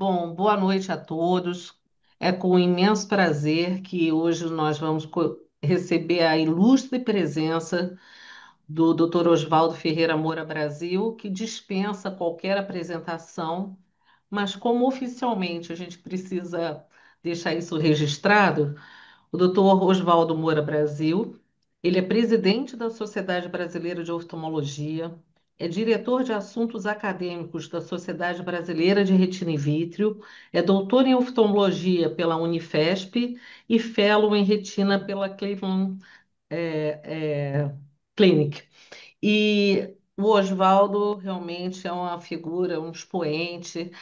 Bom, boa noite a todos. É com imenso prazer que hoje nós vamos receber a ilustre presença do Dr. Oswaldo Ferreira Moura Brasil, que dispensa qualquer apresentação, mas como oficialmente a gente precisa deixar isso registrado, o Dr. Oswaldo Moura Brasil, ele é presidente da Sociedade Brasileira de Oftalmologia, é diretor de assuntos acadêmicos da Sociedade Brasileira de Retina e Vítreo, é doutor em oftalmologia pela Unifesp e fellow em retina pela Cleveland Clinic. E o Oswaldo realmente é uma figura, um expoente,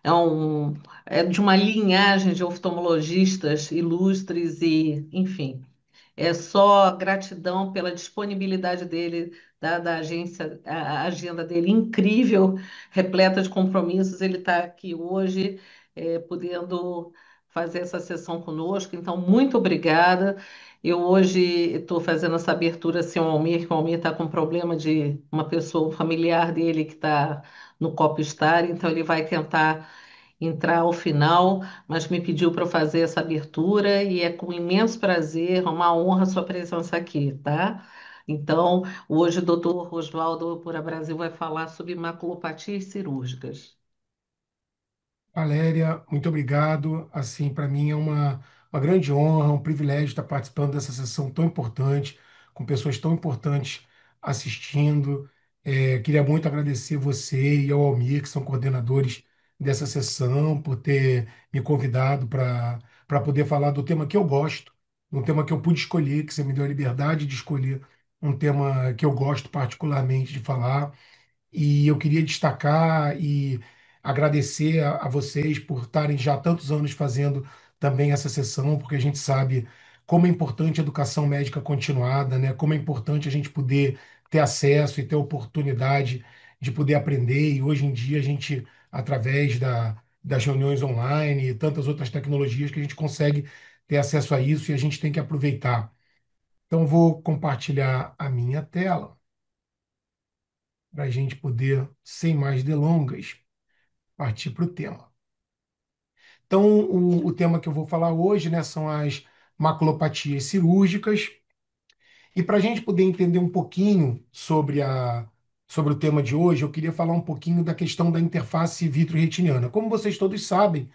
é, um, é de uma linhagem de oftalmologistas ilustres e, enfim, é só gratidão pela disponibilidade dele, da agência, a agenda dele incrível, repleta de compromissos. Ele está aqui hoje, podendo fazer essa sessão conosco. Então, muito obrigada. Eu hoje estou fazendo essa abertura sem o Almir, que o Almir está com problema de uma pessoa, um familiar dele que está no copo estar, então ele vai tentar entrar ao final, mas me pediu para fazer essa abertura e é com imenso prazer, uma honra a sua presença aqui, tá? Então, hoje o doutor Oswaldo Pura Brasil vai falar sobre maculopatias cirúrgicas. Valéria, muito obrigado. Assim, para mim é uma grande honra, um privilégio estar participando dessa sessão tão importante, com pessoas tão importantes assistindo. Queria muito agradecer você e ao Almir, que são coordenadores dessa sessão, por ter me convidado para poder falar do tema que eu gosto, um tema que eu pude escolher, que você me deu a liberdade de escolher um tema que eu gosto particularmente de falar. E eu queria destacar e agradecer a vocês por estarem já há tantos anos fazendo também essa sessão, porque a gente sabe como é importante a educação médica continuada, né? Como é importante a gente poder ter acesso e ter oportunidade de poder aprender. E hoje em dia a gente, através das reuniões online e tantas outras tecnologias, que a gente consegue ter acesso a isso e a gente tem que aproveitar. Então, vou compartilhar a minha tela para a gente poder, sem mais delongas, partir para o tema. Então, o tema que eu vou falar hoje, né, são as maculopatias cirúrgicas. E para a gente poder entender um pouquinho sobre o tema de hoje, eu queria falar um pouquinho da questão da interface vitro-retiniana. Como vocês todos sabem,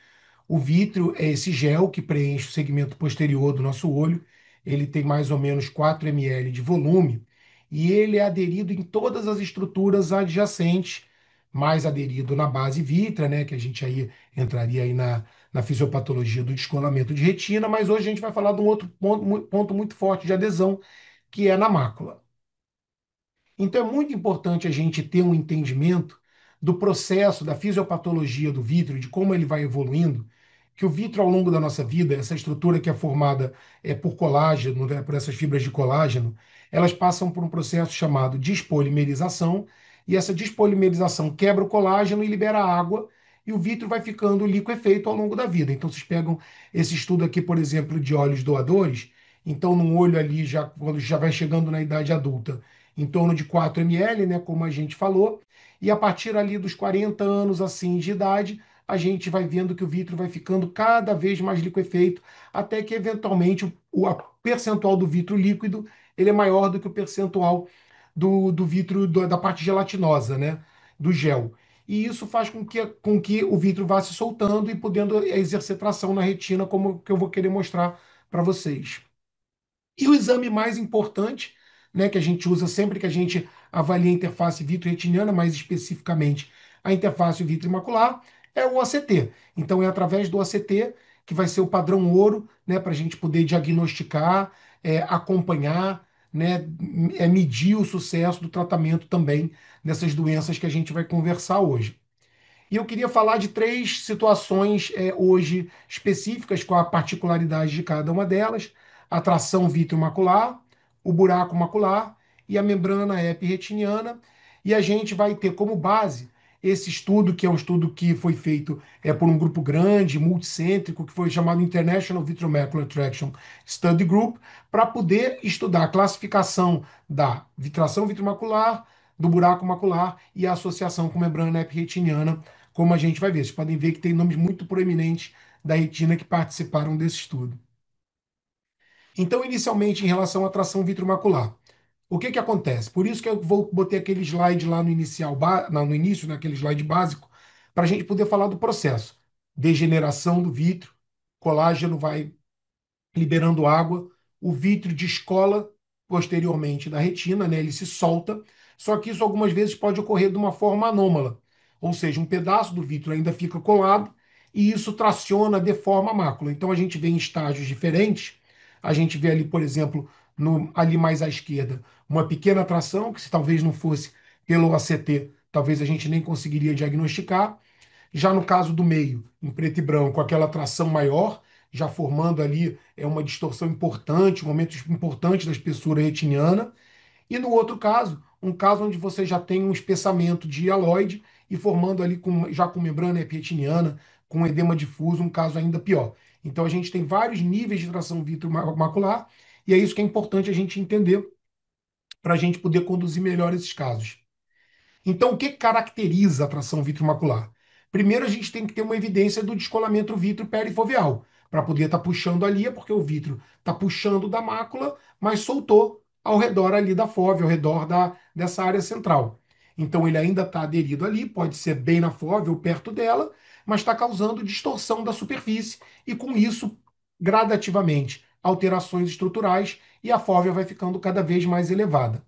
o vítreo é esse gel que preenche o segmento posterior do nosso olho. Ele tem mais ou menos 4 ml de volume e ele é aderido em todas as estruturas adjacentes, mais aderido na base vítrea, né, que a gente aí entraria aí na fisiopatologia do descolamento de retina, mas hoje a gente vai falar de um outro ponto muito forte de adesão, que é na mácula. Então é muito importante a gente ter um entendimento do processo da fisiopatologia do vítreo, de como ele vai evoluindo, que o vítreo ao longo da nossa vida, essa estrutura que é formada por colágeno, né, por essas fibras de colágeno, elas passam por um processo chamado despolimerização, e essa despolimerização quebra o colágeno e libera água, e o vítreo vai ficando liquefeito ao longo da vida. Então vocês pegam esse estudo aqui, por exemplo, de olhos doadores, então num olho ali, já, quando já vai chegando na idade adulta, em torno de 4 ml, né, como a gente falou, e a partir ali dos 40 anos assim de idade, a gente vai vendo que o vítreo vai ficando cada vez mais liquefeito, até que eventualmente a percentual do vítreo líquido ele é maior do que o percentual do vítreo da parte gelatinosa, né, do gel. E isso faz com que o vítreo vá se soltando e podendo exercer tração na retina, como que eu vou querer mostrar para vocês. E o exame mais importante, né, que a gente usa sempre que a gente avalia a interface vitro-retiniana, mais especificamente a interface vitro-macular, é o OCT. Então, é através do OCT que vai ser o padrão ouro, né, para a gente poder diagnosticar, acompanhar, né, medir o sucesso do tratamento também dessas doenças que a gente vai conversar hoje. E eu queria falar de três situações hoje específicas, com a particularidade de cada uma delas: a tração vitreomacular, o buraco macular e a membrana epirretiniana. E a gente vai ter como base esse estudo, que é um estudo que foi feito por um grupo grande, multicêntrico, que foi chamado International Vitreomacular Traction Study Group, para poder estudar a classificação da vitração vitreomacular, do buraco macular e a associação com membrana epirretiniana como a gente vai ver. Vocês podem ver que tem nomes muito proeminentes da retina que participaram desse estudo. Então, inicialmente, em relação à tração vitromacular, o que que acontece? Por isso que eu vou botei aquele slide lá no inicial, no início, naquele slide básico, para a gente poder falar do processo. Degeneração do vítreo, colágeno vai liberando água, o vítreo descola posteriormente da retina, né? Ele se solta, só que isso algumas vezes pode ocorrer de uma forma anômala, ou seja, um pedaço do vítreo ainda fica colado e isso traciona, deforma a mácula. Então a gente vê em estágios diferentes, a gente vê ali, por exemplo, ali mais à esquerda, uma pequena tração, que se talvez não fosse pelo ACT, talvez a gente nem conseguiria diagnosticar. Já no caso do meio, em preto e branco, aquela tração maior, já formando ali uma distorção importante, um momento importante da espessura retiniana. E no outro caso, um caso onde você já tem um espessamento de hialoide e formando ali já com membrana epiteliana, com edema difuso, um caso ainda pior. Então a gente tem vários níveis de tração vitro-macular e é isso que é importante a gente entender para a gente poder conduzir melhor esses casos. Então, o que caracteriza a tração vitromacular? Primeiro, a gente tem que ter uma evidência do descolamento vítreo-perifoveal, para poder estar puxando ali, é porque o vítreo está puxando da mácula, mas soltou ao redor ali da fóvea, ao redor dessa área central. Então, ele ainda está aderido ali, pode ser bem na fóvea ou perto dela, mas está causando distorção da superfície e, com isso, gradativamente, alterações estruturais e a fóvea vai ficando cada vez mais elevada.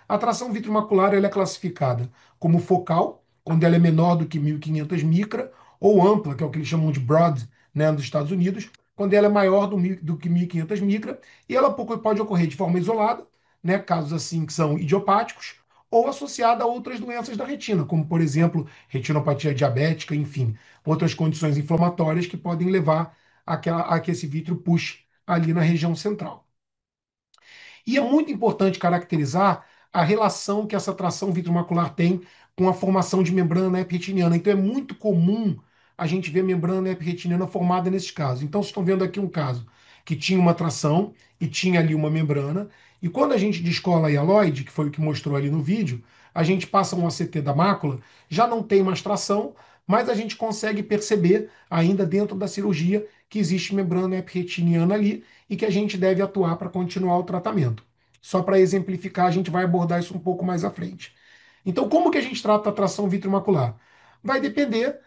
A tração vitromacular ela é classificada como focal, quando ela é menor do que 1.500 micra, ou ampla, que é o que eles chamam de broad, né, nos Estados Unidos, quando ela é maior do que 1.500 micra, e ela pode ocorrer de forma isolada, né, casos assim que são idiopáticos, ou associada a outras doenças da retina, como, por exemplo, retinopatia diabética, enfim, outras condições inflamatórias que podem levar a que esse vítreo puxe ali na região central. E é muito importante caracterizar a relação que essa tração vitromacular tem com a formação de membrana epiteliana. Então é muito comum a gente ver membrana epiteliana formada nesses casos. Então vocês estão vendo aqui um caso que tinha uma tração e tinha ali uma membrana. E quando a gente descola a hialoide, que foi o que mostrou ali no vídeo, a gente passa um ACT da mácula, já não tem mais tração, mas a gente consegue perceber ainda dentro da cirurgia que existe membrana epiteliana ali e que a gente deve atuar para continuar o tratamento. Só para exemplificar, a gente vai abordar isso um pouco mais à frente. Então, como que a gente trata a tração vitromacular? Vai depender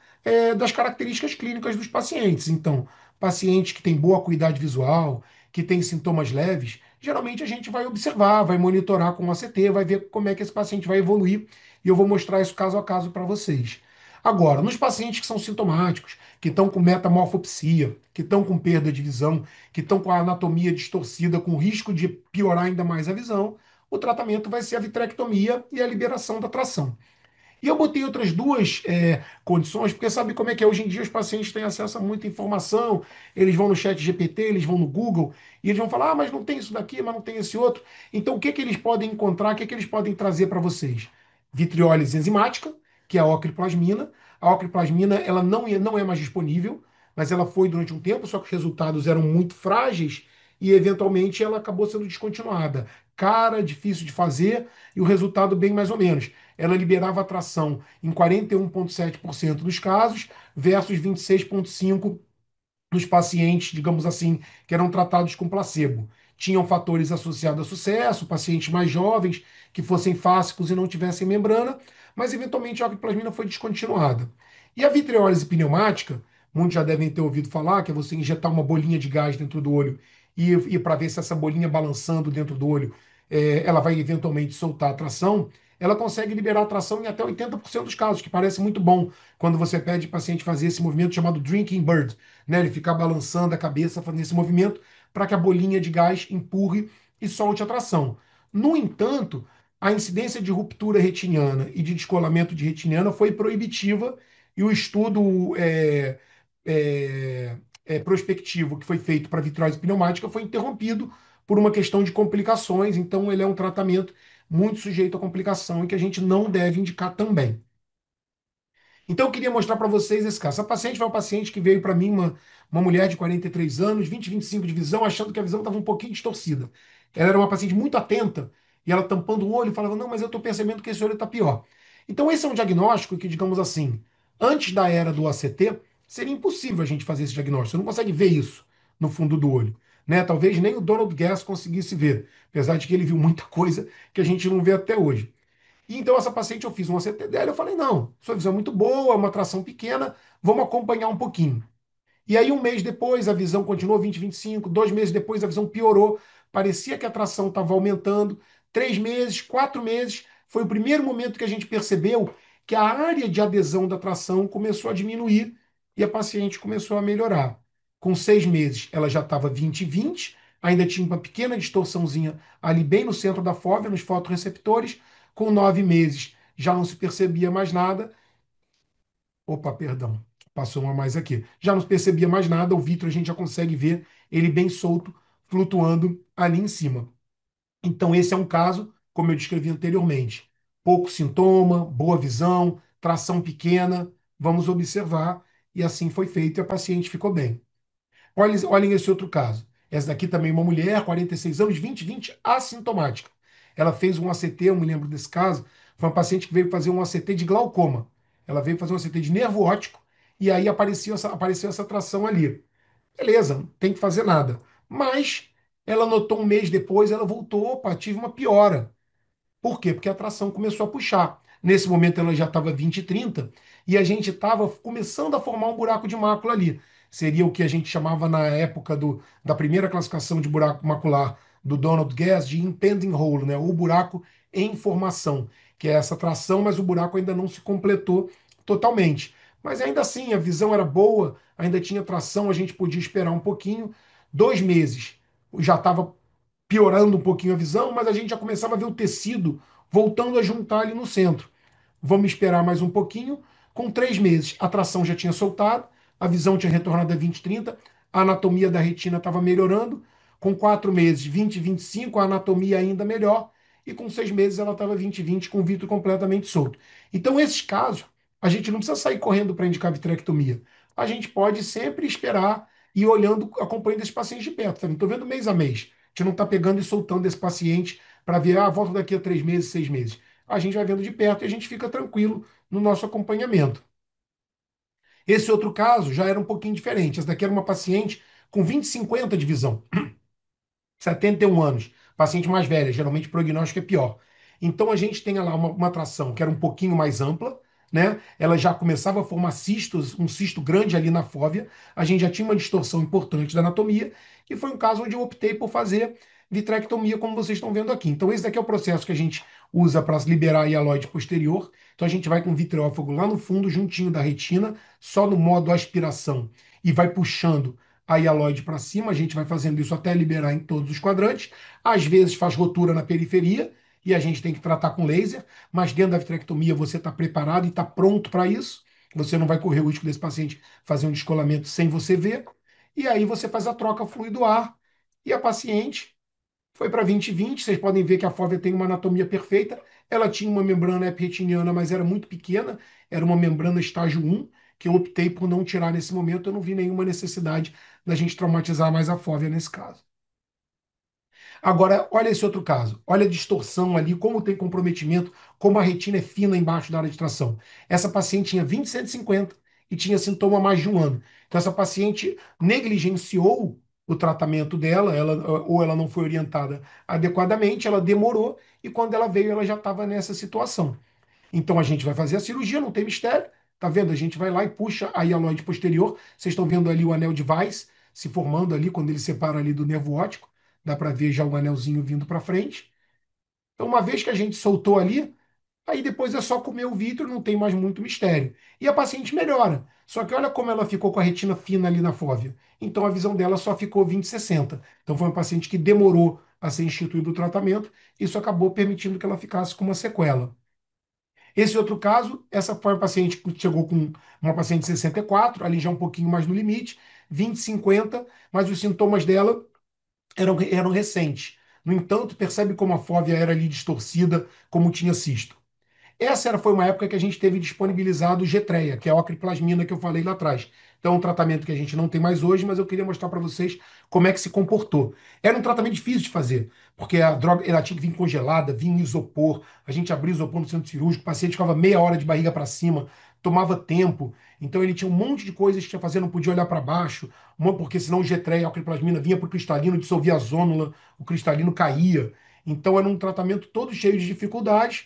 das características clínicas dos pacientes. Então, paciente que tem boa acuidade visual, que tem sintomas leves, geralmente a gente vai observar, vai monitorar com o ACT, vai ver como é que esse paciente vai evoluir e eu vou mostrar isso caso a caso para vocês. Agora, nos pacientes que são sintomáticos, que estão com metamorfopsia, que estão com perda de visão, que estão com a anatomia distorcida, com risco de piorar ainda mais a visão, o tratamento vai ser a vitrectomia e a liberação da tração. E eu botei outras duas condições, porque sabe como é que é? Hoje em dia os pacientes têm acesso a muita informação, eles vão no chat GPT, eles vão no Google, e eles vão falar, ah, mas não tem isso daqui, mas não tem esse outro. Então o que que eles podem encontrar, o que que eles podem trazer para vocês? Vitriólise enzimática, que é a ocriplasmina. A ocriplasmina, ela não é mais disponível, mas ela foi durante um tempo, só que os resultados eram muito frágeis e eventualmente ela acabou sendo descontinuada. Cara, difícil de fazer e o resultado bem mais ou menos. Ela liberava atração em 41,7% dos casos versus 26,5% nos pacientes, digamos assim, que eram tratados com placebo. Tinham fatores associados a sucesso, pacientes mais jovens, que fossem fásicos e não tivessem membrana, mas eventualmente a oxiplasmina foi descontinuada. E a vitriólise pneumática, muitos já devem ter ouvido falar, que é você injetar uma bolinha de gás dentro do olho e para ver se essa bolinha balançando dentro do olho, ela vai eventualmente soltar a tração, ela consegue liberar a tração em até 80% dos casos, que parece muito bom quando você pede para o paciente fazer esse movimento chamado drinking bird, né? Ele ficar balançando a cabeça, fazendo esse movimento para que a bolinha de gás empurre e solte a tração. No entanto, a incidência de ruptura retiniana e de descolamento de retiniana foi proibitiva e o estudo prospectivo que foi feito para vitrose pneumática foi interrompido por uma questão de complicações, então ele é um tratamento muito sujeito a complicação e que a gente não deve indicar também. Então, eu queria mostrar para vocês esse caso. Essa paciente foi uma paciente que veio para mim, uma mulher de 43 anos, 20, 25 de visão, achando que a visão estava um pouquinho distorcida. Ela era uma paciente muito atenta e ela tampando o olho falava: Não, mas eu estou percebendo que esse olho está pior. Então, esse é um diagnóstico que, digamos assim, Antes da era do ACT, seria impossível a gente fazer esse diagnóstico. Você não consegue ver isso no fundo do olho. Né? Talvez nem o Donald Guess conseguisse ver, apesar de que ele viu muita coisa que a gente não vê até hoje. E então, essa paciente, eu fiz um ACT dela, eu falei, não, sua visão é muito boa, é uma tração pequena, vamos acompanhar um pouquinho. E aí, um mês depois, a visão continuou 20, 25. 2 meses depois, a visão piorou. Parecia que a tração estava aumentando. 3 meses, 4 meses, foi o primeiro momento que a gente percebeu que a área de adesão da tração começou a diminuir e a paciente começou a melhorar. Com 6 meses, ela já estava 20 e 20, ainda tinha uma pequena distorçãozinha ali bem no centro da fóvea, nos fotorreceptores. Com 9 meses, já não se percebia mais nada. Opa, perdão, passou uma a mais aqui. Já não percebia mais nada, o vítreo a gente já consegue ver ele bem solto, flutuando ali em cima. Então, esse é um caso, como eu descrevi anteriormente. Pouco sintoma, boa visão, tração pequena, vamos observar, e assim foi feito e a paciente ficou bem. Olhem esse outro caso. Essa daqui também é uma mulher, 46 anos, 2020, assintomática. Ela fez um ACT, eu me lembro desse caso, foi uma paciente que veio fazer um ACT de glaucoma. Ela veio fazer um ACT de nervo óptico e aí apareceu essa tração ali. Beleza, não tem que fazer nada. Mas ela notou um mês depois, ela voltou, opa, tive uma piora. Por quê? Porque a tração começou a puxar. Nesse momento ela já estava 20 e 30 e a gente estava começando a formar um buraco de mácula ali. Seria o que a gente chamava na época da primeira classificação de buraco macular do Donald Guess de impending hole, né? O buraco em formação, que é essa tração, mas o buraco ainda não se completou totalmente. Mas ainda assim, a visão era boa, ainda tinha tração, a gente podia esperar um pouquinho. 2 meses já estava piorando um pouquinho a visão, mas a gente já começava a ver o tecido voltando a juntar ali no centro. Vamos esperar mais um pouquinho. Com 3 meses, a tração já tinha soltado, a visão tinha retornado a 20, 30, a anatomia da retina estava melhorando. Com 4 meses, 20, 25, a anatomia ainda melhor. E com 6 meses, ela estava 20, 20, com o vítreo completamente solto. Então, esses casos, a gente não precisa sair correndo para indicar vitrectomia. A gente pode sempre esperar e ir olhando, acompanhando esse paciente de perto. Estou vendo mês a mês. A gente não está pegando e soltando esse paciente para ver, volta daqui a 3 meses, 6 meses. A gente vai vendo de perto e a gente fica tranquilo no nosso acompanhamento. Esse outro caso já era um pouquinho diferente. Essa daqui era uma paciente com 20/50 de visão. 71 anos, paciente mais velha, geralmente o prognóstico é pior. Então a gente tem lá uma tração que era um pouquinho mais ampla, né? Ela já começava a formar cistos, um cisto grande ali na fóvea, a gente já tinha uma distorção importante da anatomia, e foi um caso onde eu optei por fazer vitrectomia, como vocês estão vendo aqui. Então esse daqui é o processo que a gente usa para liberar a hialoide posterior. Então a gente vai com o vitreófago lá no fundo, juntinho da retina, só no modo aspiração, e vai puxando a hialoide para cima, a gente vai fazendo isso até liberar em todos os quadrantes. Às vezes faz rotura na periferia e a gente tem que tratar com laser, mas dentro da vitrectomia você está preparado e está pronto para isso. Você não vai correr o risco desse paciente fazer um descolamento sem você ver. E aí você faz a troca fluido-ar e a paciente foi para 20/20. Vocês podem ver que a fóvea tem uma anatomia perfeita. Ela tinha uma membrana epretiniana, mas era muito pequena. Era uma membrana estágio 1, que eu optei por não tirar nesse momento. Eu não vi nenhuma necessidade da gente traumatizar mais a fóvea nesse caso. Agora, olha esse outro caso. Olha a distorção ali, como tem comprometimento, como a retina é fina embaixo da área de tração. Essa paciente tinha 20 150 e tinha sintoma há mais de um ano. Então, essa paciente negligenciou o tratamento dela, ou ela não foi orientada adequadamente, ela demorou, e quando ela veio, ela já estava nessa situação. Então, a gente vai fazer a cirurgia, não tem mistério. Tá vendo? A gente vai lá e puxa a hialoide posterior. Vocês estão vendo ali o anel de Weiss se formando ali, quando ele separa ali do nervo óptico. Dá para ver já o anelzinho vindo para frente. Então, uma vez que a gente soltou ali, aí depois é só comer o vítreo, não tem mais muito mistério. E a paciente melhora. Só que olha como ela ficou com a retina fina ali na fóvea. Então, a visão dela só ficou 20/60. Então, foi uma paciente que demorou a ser instituído o tratamento. Isso acabou permitindo que ela ficasse com uma sequela. Esse outro caso, essa foi uma paciente que chegou com uma paciente de 64, ali já um pouquinho mais no limite, 20/50, mas os sintomas dela eram recentes. No entanto, percebe como a fóvea era ali distorcida, como tinha cisto. Foi uma época que a gente teve disponibilizado o Getreia, que é a ocriplasmina que eu falei lá atrás. Então, é um tratamento que a gente não tem mais hoje, mas eu queria mostrar para vocês como é que se comportou. Era um tratamento difícil de fazer, porque a droga ela tinha que vir congelada, vinha em isopor, a gente abria o isopor no centro cirúrgico, o paciente ficava meia hora de barriga para cima, tomava tempo. Então ele tinha um monte de coisas que tinha que fazer, não podia olhar para baixo, porque senão o G3, a alcoplasmina, vinha para o cristalino, dissolvia a zônula, o cristalino caía. Então era um tratamento todo cheio de dificuldades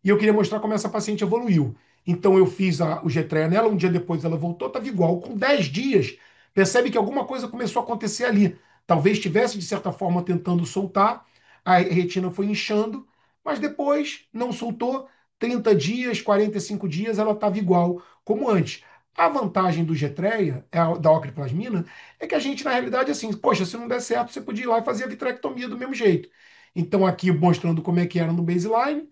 e eu queria mostrar como essa paciente evoluiu. Então eu fiz o Getreia nela, um dia depois ela voltou, estava igual. Com 10 dias, percebe que alguma coisa começou a acontecer ali. Talvez estivesse, de certa forma, tentando soltar, a retina foi inchando, mas depois não soltou. 30 dias, 45 dias, ela estava igual como antes. A vantagem do Getreia, da ocreplasmina, é que a gente, na realidade, assim, poxa, se não der certo, você podia ir lá e fazer a vitrectomia do mesmo jeito. Então, aqui mostrando como é que era no baseline,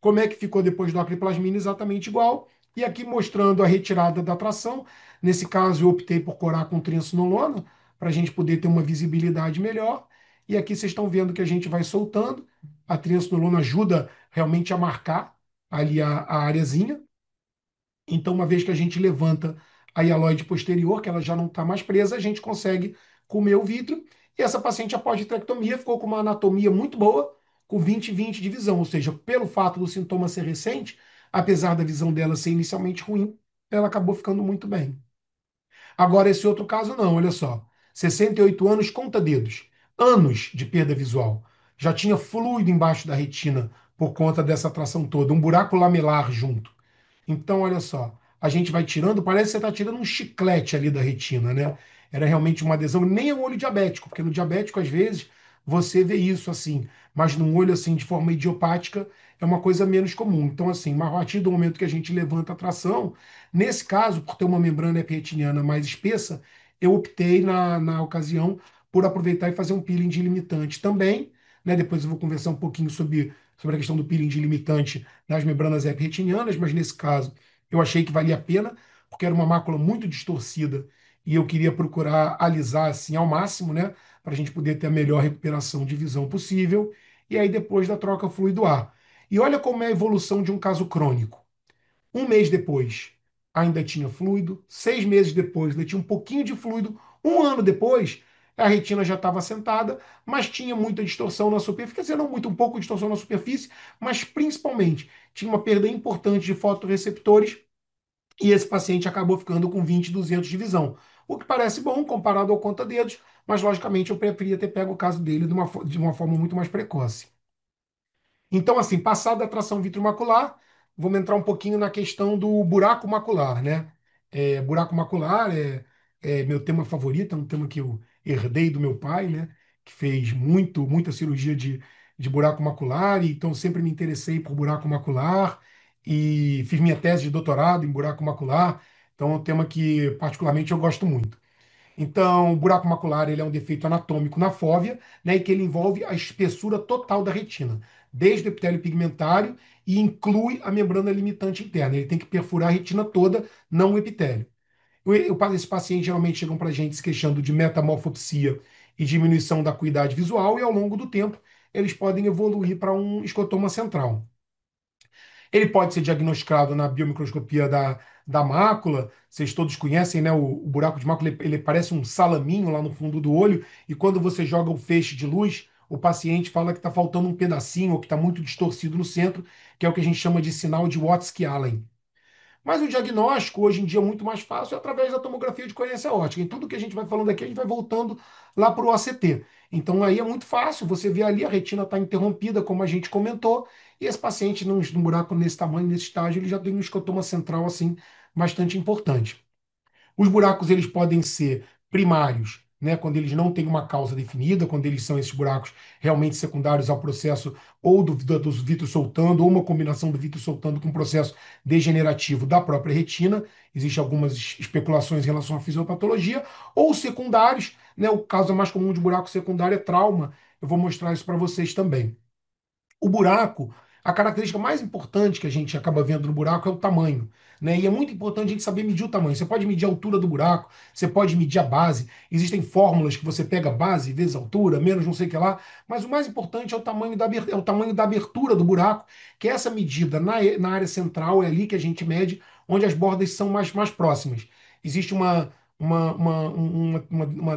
como é que ficou depois do acriplasmina? Exatamente igual. E aqui mostrando a retirada da tração. Nesse caso, eu optei por corar com triancinolona, para a gente poder ter uma visibilidade melhor. E aqui vocês estão vendo que a gente vai soltando. A triancinolona ajuda realmente a marcar ali a areazinha. Então, uma vez que a gente levanta a hialoide posterior, que ela já não está mais presa, a gente consegue comer o vítreo. E essa paciente, após vitrectomia, ficou com uma anatomia muito boa, com 20/20 de visão. Ou seja, pelo fato do sintoma ser recente, apesar da visão dela ser inicialmente ruim, ela acabou ficando muito bem. Agora, esse outro caso, não, olha só. 68 anos, conta dedos. Anos de perda visual. Já tinha fluido embaixo da retina por conta dessa tração toda, um buraco lamelar junto. Então, olha só, a gente vai tirando, parece que você está tirando um chiclete ali da retina, né? Era realmente uma adesão, nem é um olho diabético, porque no diabético, às vezes, você vê isso assim, mas num olho assim, de forma idiopática, é uma coisa menos comum. Então, assim, mas a partir do momento que a gente levanta a tração, nesse caso, por ter uma membrana epirretiniana mais espessa, eu optei na ocasião por aproveitar e fazer um peeling de limitante também, né? Depois eu vou conversar um pouquinho sobre a questão do peeling de limitante nas membranas epirretinianas, mas nesse caso eu achei que valia a pena, porque era uma mácula muito distorcida e eu queria procurar alisar assim ao máximo, né, para a gente poder ter a melhor recuperação de visão possível. E aí depois da troca fluido-ar. E olha como é a evolução de um caso crônico. Um mês depois, ainda tinha fluido. 6 meses depois, ainda tinha um pouquinho de fluido. Um ano depois, a retina já estava assentada, mas tinha muita distorção na superfície. Quer dizer, não muito, um pouco de distorção na superfície, mas principalmente tinha uma perda importante de fotoreceptores e esse paciente acabou ficando com 20/200 de visão. O que parece bom comparado ao conta-dedos, mas logicamente eu preferia ter pego o caso dele de uma forma muito mais precoce. Então, assim, passada a tração vitromacular, vamos entrar um pouquinho na questão do buraco macular, né? Buraco macular é meu tema favorito, é um tema que eu herdei do meu pai, né? Que fez muita cirurgia de buraco macular, e então sempre me interessei por buraco macular e fiz minha tese de doutorado em buraco macular, então é um tema que particularmente eu gosto muito. Então, o buraco macular ele é um defeito anatômico na fóvea, né, e que ele envolve a espessura total da retina, desde o epitélio pigmentário e inclui a membrana limitante interna. Ele tem que perfurar a retina toda, não o epitélio. Esses pacientes geralmente chegam para a gente se queixando de metamorfopsia e diminuição da acuidade visual, e ao longo do tempo eles podem evoluir para um escotoma central. Ele pode ser diagnosticado na biomicroscopia da mácula. Vocês todos conhecem, né? O buraco de mácula, ele parece um salaminho lá no fundo do olho. E quando você joga o feixe de luz, o paciente fala que está faltando um pedacinho ou que está muito distorcido no centro, que é o que a gente chama de sinal de Watsky-Allen. Mas o diagnóstico, hoje em dia, é muito mais fácil através da tomografia de coerência óptica. Em tudo que a gente vai falando aqui, a gente vai voltando lá para o OCT. Então, aí é muito fácil. Você vê ali, a retina está interrompida, como a gente comentou, e esse paciente, num buraco nesse tamanho, nesse estágio, ele já tem um escotoma central, assim, bastante importante. Os buracos eles podem ser primários, né, quando eles não têm uma causa definida, quando eles são esses buracos realmente secundários ao processo ou dos vítros soltando, ou uma combinação do vítreo soltando com um processo degenerativo da própria retina. Existem algumas especulações em relação à fisiopatologia, ou secundários, né, o caso mais comum de buraco secundário é trauma. Eu vou mostrar isso para vocês também. O buraco, a característica mais importante que a gente acaba vendo no buraco é o tamanho, né? E é muito importante a gente saber medir o tamanho. Você pode medir a altura do buraco, você pode medir a base. Existem fórmulas que você pega a base vezes a altura, menos não sei o que lá. Mas o mais importante é o tamanho é o tamanho da abertura do buraco, que é essa medida na área central, é ali que a gente mede, onde as bordas são mais próximas. Existe uma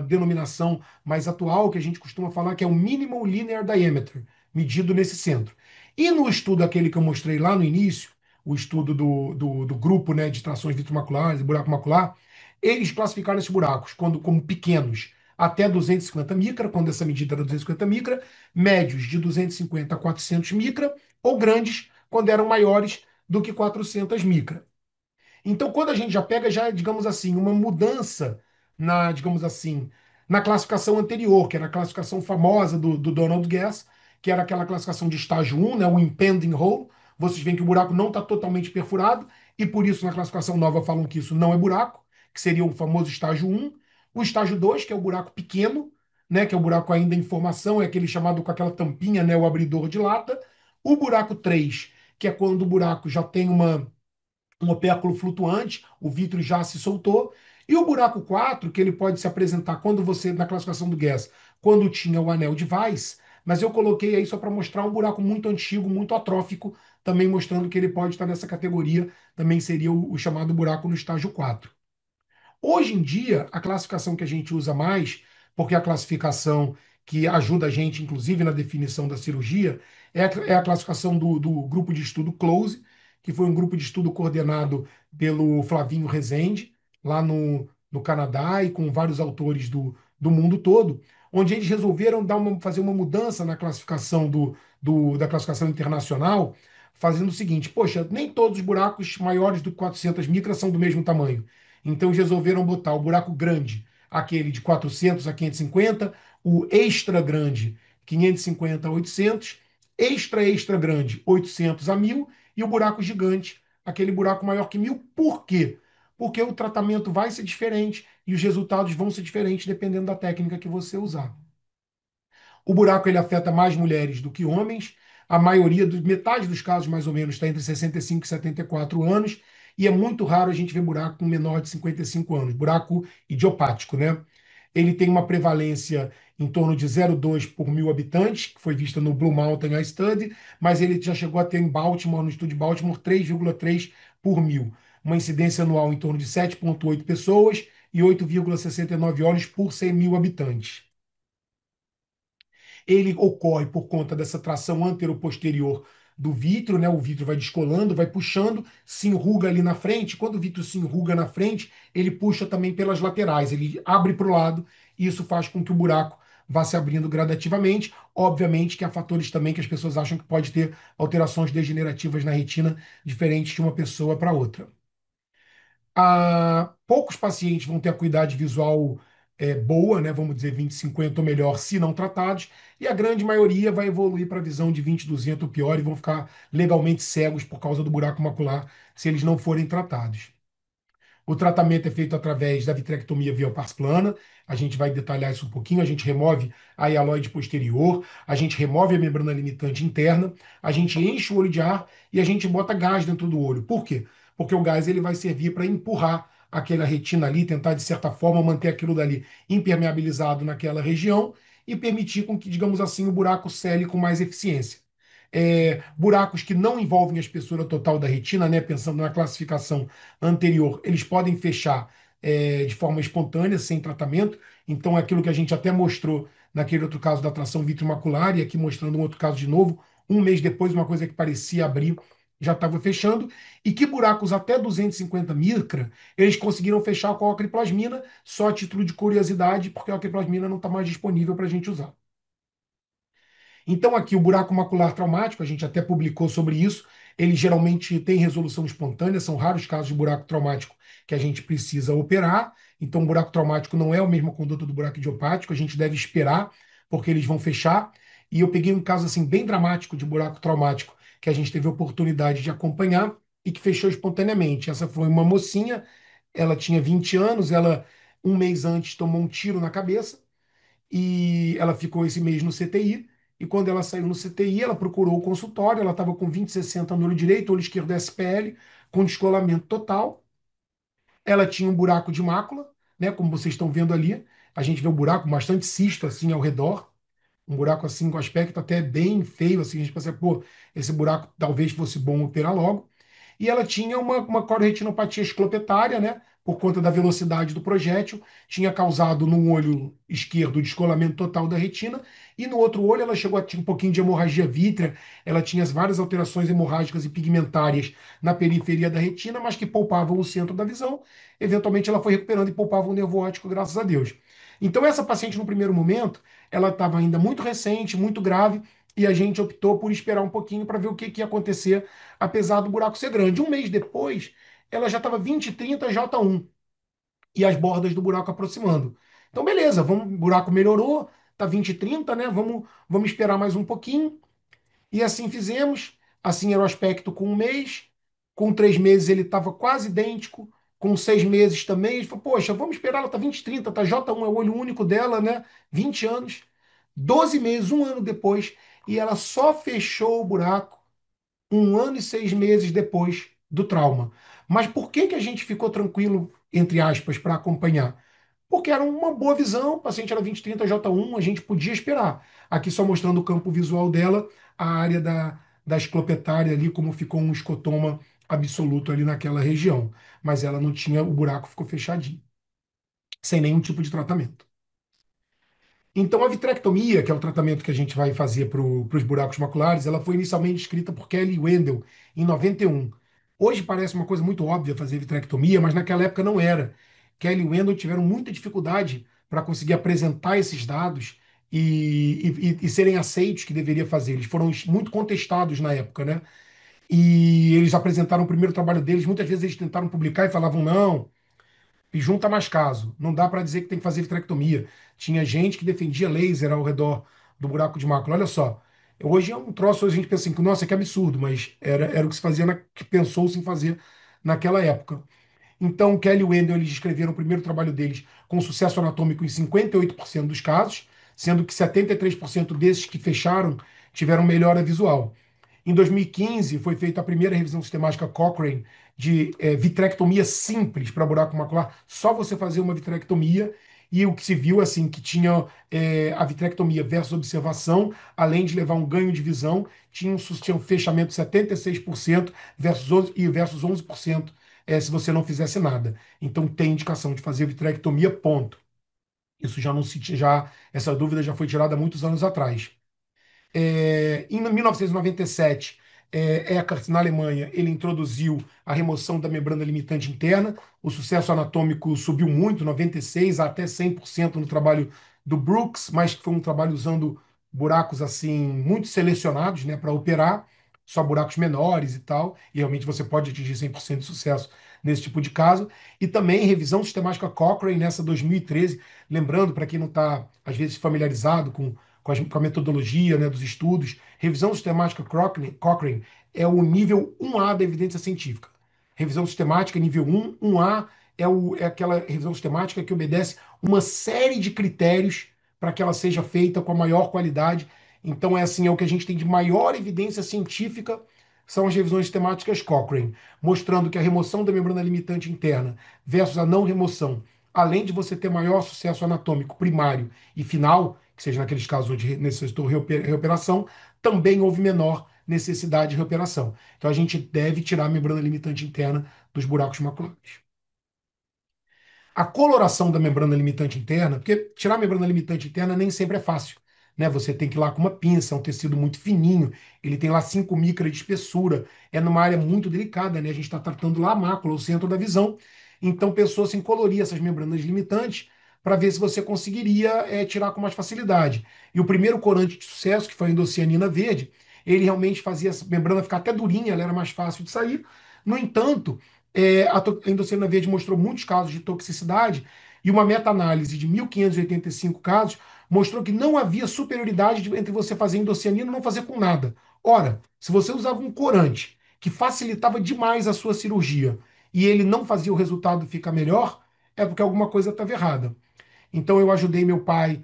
denominação mais atual que a gente costuma falar que é o Minimal Linear Diameter medido nesse centro. E no estudo aquele que eu mostrei lá no início, o estudo do grupo, né, de trações vitro-maculares e buraco macular, eles classificaram esses buracos como pequenos até 250 micra, quando essa medida era 250 micra, médios de 250 a 400 micra, ou grandes, quando eram maiores do que 400 micra. Então, quando a gente já pega, já, digamos assim, uma mudança na, digamos assim, na classificação anterior, que era a classificação famosa do Donald Guess, que era aquela classificação de estágio 1, né, o impending hole. Vocês veem que o buraco não está totalmente perfurado, e por isso na classificação nova falam que isso não é buraco, que seria o famoso estágio 1. O estágio 2, que é o buraco pequeno, né, que é o buraco ainda em formação, é aquele chamado com aquela tampinha, né, o abridor de lata. O buraco 3, que é quando o buraco já tem um opéculo flutuante, o vidro já se soltou. E o buraco 4 que ele pode se apresentar quando você, na classificação do Guess, quando tinha o anel de Weiss, mas eu coloquei aí só para mostrar um buraco muito antigo, muito atrófico, também mostrando que ele pode estar nessa categoria, também seria o chamado buraco no estágio 4. Hoje em dia, a classificação que a gente usa mais, porque é a classificação que ajuda a gente, inclusive, na definição da cirurgia, é a classificação do grupo de estudo CLOSE, que foi um grupo de estudo coordenado pelo Flavinho Rezende, lá no Canadá, e com vários autores do mundo todo, onde eles resolveram fazer uma mudança na classificação da classificação internacional, fazendo o seguinte: poxa, nem todos os buracos maiores do que 400 micras são do mesmo tamanho. Então eles resolveram botar o buraco grande, aquele de 400 a 550, o extra grande, 550 a 800, extra extra grande, 800 a 1000, e o buraco gigante, aquele buraco maior que 1000. Por quê? Porque o tratamento vai ser diferente e os resultados vão ser diferentes dependendo da técnica que você usar. O buraco ele afeta mais mulheres do que homens. A maioria, metade dos casos, mais ou menos, está entre 65 e 74 anos. E é muito raro a gente ver buraco com menor de 55 anos, buraco idiopático, né? Ele tem uma prevalência em torno de 0,2 por mil habitantes, que foi vista no Blue Mountain Eye Study, mas ele já chegou a ter em Baltimore, no estudo de Baltimore, 3,3 por mil. Uma incidência anual em torno de 7,8 pessoas e 8,69 olhos por 100 mil habitantes. Ele ocorre por conta dessa tração antero-posterior do vítreo, né? O vítreo vai descolando, vai puxando, se enruga ali na frente. Quando o vítreo se enruga na frente, ele puxa também pelas laterais, ele abre para o lado, e isso faz com que o buraco vá se abrindo gradativamente. Obviamente que há fatores também que as pessoas acham que pode ter alterações degenerativas na retina diferentes de uma pessoa para outra. Poucos pacientes vão ter a acuidade visual boa, né, vamos dizer 20/50 ou melhor, se não tratados, e a grande maioria vai evoluir para a visão de 20/200 ou pior e vão ficar legalmente cegos por causa do buraco macular se eles não forem tratados. O tratamento é feito através da vitrectomia via pars plana. A gente vai detalhar isso um pouquinho. A gente remove a hialoide posterior, a gente remove a membrana limitante interna, a gente enche o olho de ar e a gente bota gás dentro do olho. Por quê? Porque o gás ele vai servir para empurrar aquela retina ali, tentar de certa forma manter aquilo dali impermeabilizado naquela região e permitir com que, digamos assim, o buraco cele com mais eficiência. Buracos que não envolvem a espessura total da retina, né, pensando na classificação anterior, eles podem fechar de forma espontânea, sem tratamento. Então, é aquilo que a gente até mostrou naquele outro caso da tração vitreomacular, e aqui mostrando um outro caso de novo, um mês depois, uma coisa que parecia abrir já estava fechando, e que buracos até 250 micra, eles conseguiram fechar com a acriplasmina, só a título de curiosidade, porque a acriplasmina não está mais disponível para a gente usar. Então, aqui, o buraco macular traumático, a gente até publicou sobre isso, ele geralmente tem resolução espontânea, são raros casos de buraco traumático que a gente precisa operar. Então, o buraco traumático não é a mesma conduta do buraco idiopático, a gente deve esperar, porque eles vão fechar. E eu peguei um caso assim bem dramático de buraco traumático que a gente teve a oportunidade de acompanhar e que fechou espontaneamente. Essa foi uma mocinha, ela tinha 20 anos, ela um mês antes tomou um tiro na cabeça e ela ficou esse mês no CTI. E quando ela saiu no CTI, ela procurou o consultório. Ela estava com 20/60 no olho direito, olho esquerdo SPL, com descolamento total. Ela tinha um buraco de mácula, né? Como vocês estão vendo ali. A gente vê um buraco, bastante cisto assim ao redor. Um buraco assim com aspecto até bem feio. Assim, a gente pensa, pô, esse buraco talvez fosse bom operar logo. E ela tinha uma coriretinopatia esclopetária, né? por conta da velocidade do projétil, tinha causado no olho esquerdo o descolamento total da retina, e no outro olho ela chegou a ter um pouquinho de hemorragia vítrea, ela tinha várias alterações hemorrágicas e pigmentárias na periferia da retina, mas que poupavam o centro da visão. Eventualmente ela foi recuperando e poupava o nervo óptico, graças a Deus. Então essa paciente, no primeiro momento, ela estava ainda muito recente, muito grave, e a gente optou por esperar um pouquinho para ver o que ia acontecer, apesar do buraco ser grande. Um mês depois, ela já estava 20/30 J1 e as bordas do buraco aproximando. Então, beleza, vamos, o buraco melhorou, tá 20/30, né? Vamos esperar mais um pouquinho. E assim fizemos. Assim era o aspecto com um mês. Com 3 meses ele estava quase idêntico. Com 6 meses também. Ele falou, poxa, vamos esperar, ela tá 20/30, tá J1, é o olho único dela, né? 20 anos. 12 meses, um ano depois, e ela só fechou o buraco 1 ano e 6 meses depois do trauma. Mas por que que a gente ficou tranquilo, entre aspas, para acompanhar? Porque era uma boa visão, o paciente era 20/30 J1, a gente podia esperar. Aqui só mostrando o campo visual dela, a área da esclopetária ali, como ficou um escotoma absoluto ali naquela região. Mas ela não tinha, o buraco ficou fechadinho, sem nenhum tipo de tratamento. Então, a vitrectomia, que é o tratamento que a gente vai fazer para os buracos maculares, ela foi inicialmente escrita por Kelly Wendell em 91. Hoje parece uma coisa muito óbvia fazer vitrectomia, mas naquela época não era. Kelly e Wendell tiveram muita dificuldade para conseguir apresentar esses dados e serem aceitos que deveria fazer. Eles foram muito contestados na época, né? E eles apresentaram o primeiro trabalho deles. Muitas vezes eles tentaram publicar e falavam não. E junta mais caso. Não dá para dizer que tem que fazer vitrectomia. Tinha gente que defendia laser ao redor do buraco de mácula. Olha só. Hoje é um troço, a gente pensa assim, nossa, que absurdo, mas era o que se fazia, que pensou-se em fazer naquela época. Então, Kelly e Wendell, eles escreveram o primeiro trabalho deles com sucesso anatômico em 58% dos casos, sendo que 73% desses que fecharam tiveram melhora visual. Em 2015, foi feita a primeira revisão sistemática Cochrane de vitrectomia simples para buraco macular, só você fazer uma vitrectomia. E o que se viu, assim, que tinha a vitrectomia versus observação, além de levar um ganho de visão, tinha um fechamento de 76% versus 11% se você não fizesse nada. Então tem indicação de fazer vitrectomia, ponto. Isso já não se já essa dúvida já foi tirada há muitos anos atrás. Em 1997, Eckart, na Alemanha, ele introduziu a remoção da membrana limitante interna. O sucesso anatômico subiu muito, 96% a até 100% no trabalho do Brooks, mas que foi um trabalho usando buracos assim muito selecionados, né, para operar, só buracos menores e tal. E realmente você pode atingir 100% de sucesso nesse tipo de caso. E também revisão sistemática Cochrane nessa 2013, lembrando para quem não está às vezes familiarizado com a metodologia, né, dos estudos. Revisão sistemática Cochrane é o nível 1A da evidência científica. Revisão sistemática nível 1, 1A é aquela revisão sistemática que obedece uma série de critérios para que ela seja feita com a maior qualidade. Então, é o que a gente tem de maior evidência científica são as revisões sistemáticas Cochrane, mostrando que a remoção da membrana limitante interna versus a não remoção, além de você ter maior sucesso anatômico primário e final, que seja naqueles casos onde necessitou reoperação, também houve menor necessidade de reoperação. Então a gente deve tirar a membrana limitante interna dos buracos maculares. A coloração da membrana limitante interna, porque tirar a membrana limitante interna nem sempre é fácil, né? Você tem que ir lá com uma pinça, é um tecido muito fininho, ele tem lá 5 micras de espessura, é numa área muito delicada, né? A gente está tratando lá a mácula, o centro da visão. Então, pensou-se em colorir essas membranas limitantes para ver se você conseguiria tirar com mais facilidade. E o primeiro corante de sucesso, que foi a endocianina verde, ele realmente fazia essa membrana ficar até durinha, ela era mais fácil de sair. No entanto, a endocina verde mostrou muitos casos de toxicidade e uma meta-análise de 1.585 casos mostrou que não havia superioridade entre você fazer endocianina e não fazer com nada. Ora, se você usava um corante que facilitava demais a sua cirurgia e ele não fazia o resultado ficar melhor, é porque alguma coisa estava errada. Então eu ajudei meu pai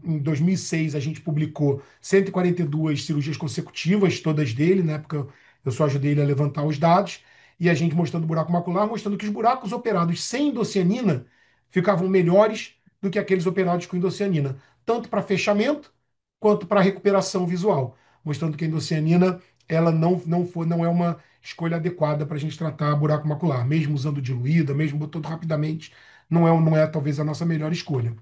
em 2006 a gente publicou 142 cirurgias consecutivas, todas dele, na época eu só ajudei ele a levantar os dados, e a gente mostrando o buraco macular, mostrando que os buracos operados sem endocianina ficavam melhores do que aqueles operados com endocianina, tanto para fechamento quanto para recuperação visual, mostrando que a endocianina ela não é uma escolha adequada para a gente tratar buraco macular, mesmo usando diluída, mesmo botando rapidamente, não é talvez a nossa melhor escolha.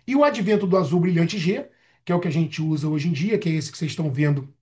E o advento do azul brilhante G, que é o que a gente usa hoje em dia, que é esse que vocês estão vendo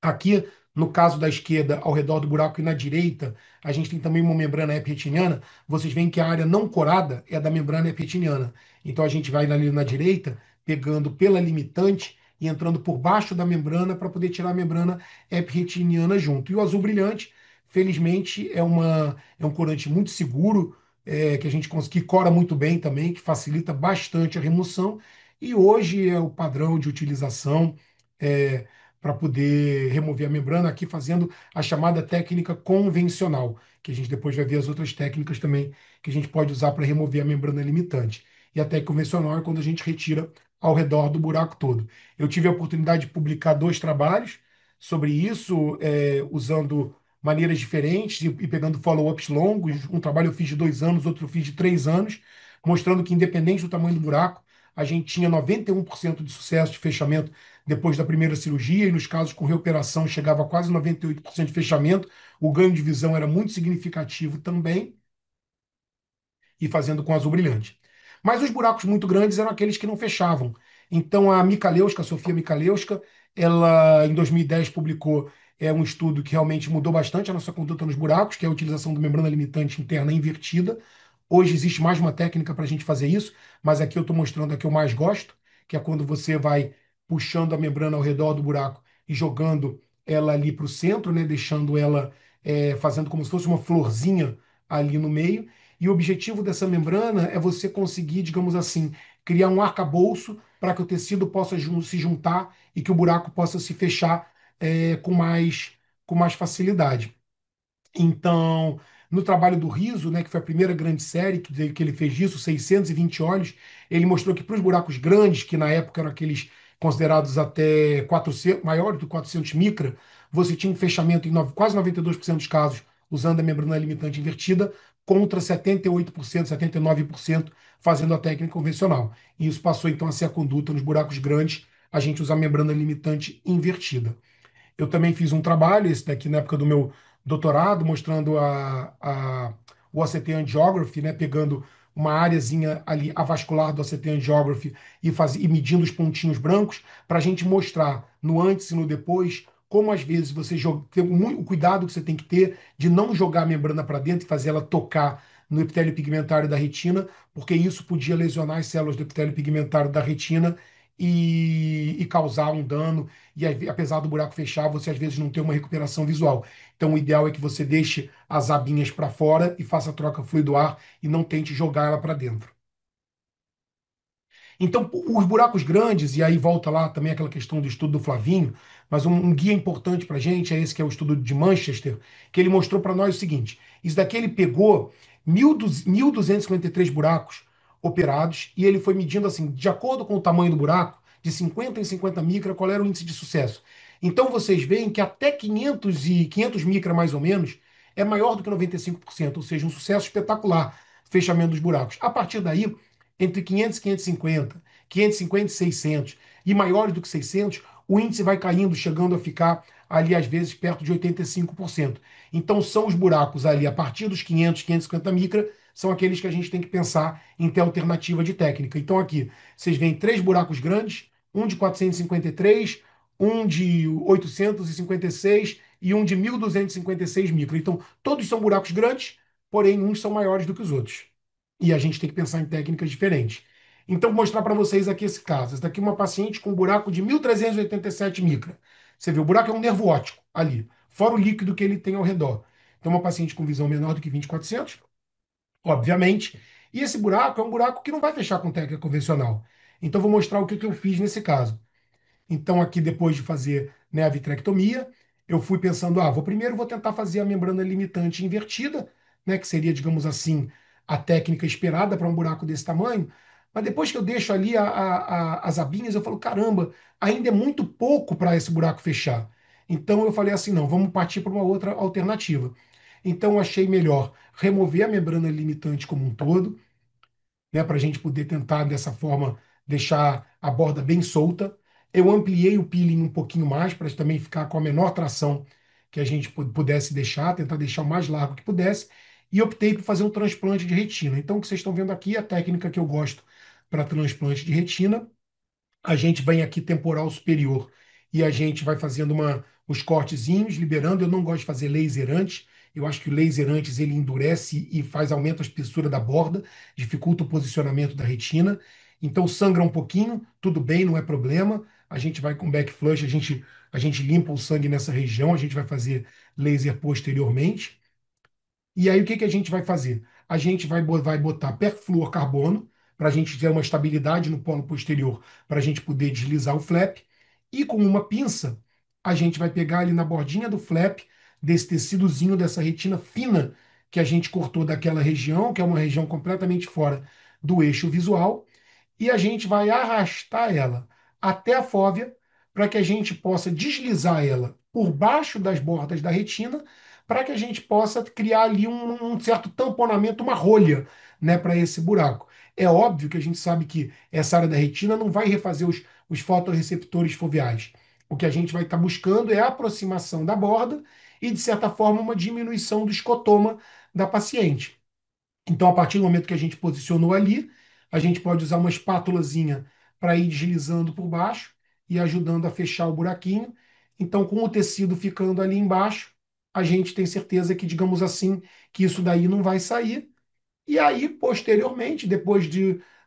aqui, no caso da esquerda, ao redor do buraco, e na direita, a gente tem também uma membrana epiteliana. Vocês veem que a área não corada é a da membrana epiteliana. Então a gente vai ali na direita, pegando pela limitante e entrando por baixo da membrana para poder tirar a membrana epiteliana junto. E o azul brilhante, felizmente, é um corante muito seguro, que a gente consegue, que cora muito bem também, que facilita bastante a remoção. E hoje é o padrão de utilização. é, para poder remover a membrana, aqui fazendo a chamada técnica convencional, que a gente depois vai ver as outras técnicas também que a gente pode usar para remover a membrana limitante. E a técnica convencional é quando a gente retira ao redor do buraco todo. Eu tive a oportunidade de publicar dois trabalhos sobre isso, usando maneiras diferentes e pegando follow-ups longos. Um trabalho eu fiz de 2 anos, outro eu fiz de 3 anos, mostrando que, independente do tamanho do buraco, a gente tinha 91% de sucesso de fechamento depois da primeira cirurgia, e nos casos com reoperação chegava a quase 98% de fechamento. O ganho de visão era muito significativo também, e fazendo com azul brilhante. Mas os buracos muito grandes eram aqueles que não fechavam. Então a Michalewska, a Sofia Michalewska, ela em 2010 publicou um estudo que realmente mudou bastante a nossa conduta nos buracos, que é a utilização da membrana limitante interna invertida. Hoje existe mais uma técnica para a gente fazer isso, mas aqui eu estou mostrando a que eu mais gosto, que é quando você vai puxando a membrana ao redor do buraco e jogando ela ali para o centro, né, deixando ela fazendo como se fosse uma florzinha ali no meio. E o objetivo dessa membrana é você conseguir, digamos assim, criar um arcabouço para que o tecido possa se juntar e que o buraco possa se fechar com mais facilidade. Então, no trabalho do Riso, né, que foi a primeira grande série que ele fez disso, 620 olhos, ele mostrou que para os buracos grandes, que na época eram aqueles considerados até 400, maiores do 400 micra, você tinha um fechamento em quase 92% dos casos usando a membrana limitante invertida, contra 78%, 79% fazendo a técnica convencional. E isso passou então a ser a conduta nos buracos grandes, a gente usa a membrana limitante invertida. Eu também fiz um trabalho, esse daqui na época do meu doutorado, mostrando o OCT Angiography, né, pegando uma areazinha ali avascular do OCT Angiography e medindo os pontinhos brancos, para a gente mostrar no antes e no depois como às vezes você tem o cuidado que você tem que ter de não jogar a membrana para dentro e fazer ela tocar no epitélio pigmentário da retina, porque isso podia lesionar as células do epitélio pigmentário da retina e causar um dano e apesar do buraco fechar, você às vezes não tem uma recuperação visual. Então, o ideal é que você deixe as abinhas para fora e faça a troca fluido-ar e não tente jogar ela para dentro. Então, os buracos grandes, e aí volta lá também aquela questão do estudo do Flavinho, mas um guia importante para a gente é esse que é o estudo de Manchester, que ele mostrou para nós o seguinte: isso daqui ele pegou 1.253 buracos operados e ele foi medindo assim, de acordo com o tamanho do buraco, de 50 em 50 micra, qual era o índice de sucesso. Então vocês veem que até 500 micra mais ou menos é maior do que 95%, ou seja, um sucesso espetacular, fechamento dos buracos. A partir daí, entre 500 e 550, 550 e 600 e maiores do que 600, o índice vai caindo, chegando a ficar ali às vezes perto de 85%. Então são os buracos ali a partir dos 500, 550 micra, são aqueles que a gente tem que pensar em ter alternativa de técnica. Então aqui vocês veem três buracos grandes, um de 453, um de 856 e um de 1256 micra. Então todos são buracos grandes, porém uns são maiores do que os outros. E a gente tem que pensar em técnicas diferentes. Então, vou mostrar para vocês aqui esse caso. Essa daqui é uma paciente com um buraco de 1.387 micra. Você vê, o buraco é um nervo óptico ali, fora o líquido que ele tem ao redor. Então, uma paciente com visão menor do que 20/400, obviamente. E esse buraco é um buraco que não vai fechar com técnica convencional. Então, vou mostrar o que eu fiz nesse caso. Então, aqui, depois de fazer, né, a vitrectomia, eu fui pensando, vou tentar fazer a membrana limitante invertida, né, que seria, digamos assim, a técnica esperada para um buraco desse tamanho. Mas depois que eu deixo ali as abinhas, eu falo, caramba, ainda é muito pouco para esse buraco fechar. Então eu falei assim, não, vamos partir para uma outra alternativa. Então eu achei melhor remover a membrana limitante como um todo, né, para a gente poder tentar dessa forma deixar a borda bem solta. Eu ampliei o peeling um pouquinho mais para também ficar com a menor tração que a gente pudesse deixar, tentar deixar o mais largo que pudesse, e optei por fazer um transplante de retina. Então, o que vocês estão vendo aqui é a técnica que eu gosto para transplante de retina. A gente vem aqui temporal superior e a gente vai fazendo os cortezinhos, liberando. Eu não gosto de fazer laser antes. Eu acho que o laser antes ele endurece e aumenta a espessura da borda, dificulta o posicionamento da retina. Então sangra um pouquinho, tudo bem, não é problema. A gente vai com back flush, a gente limpa o sangue nessa região, a gente vai fazer laser posteriormente. E aí, o que que a gente vai fazer? A gente vai botar perfluorcarbono para a gente ter uma estabilidade no polo posterior, para a gente poder deslizar o flap. E com uma pinça, a gente vai pegar ali na bordinha do flap, desse tecidozinho, dessa retina fina que a gente cortou daquela região, que é uma região completamente fora do eixo visual, e a gente vai arrastar ela até a fóvea para que a gente possa deslizar ela por baixo das bordas da retina, para que a gente possa criar ali um certo tamponamento, uma rolha, né, para esse buraco. É óbvio que a gente sabe que essa área da retina não vai refazer os fotorreceptores foveais. O que a gente vai estar buscando é a aproximação da borda e, de certa forma, uma diminuição do escotoma da paciente. Então, a partir do momento que a gente posicionou ali, a gente pode usar uma espátulazinha para ir deslizando por baixo e ajudando a fechar o buraquinho. Então, com o tecido ficando ali embaixo, a gente tem certeza que, digamos assim, que isso daí não vai sair. E aí, posteriormente, depois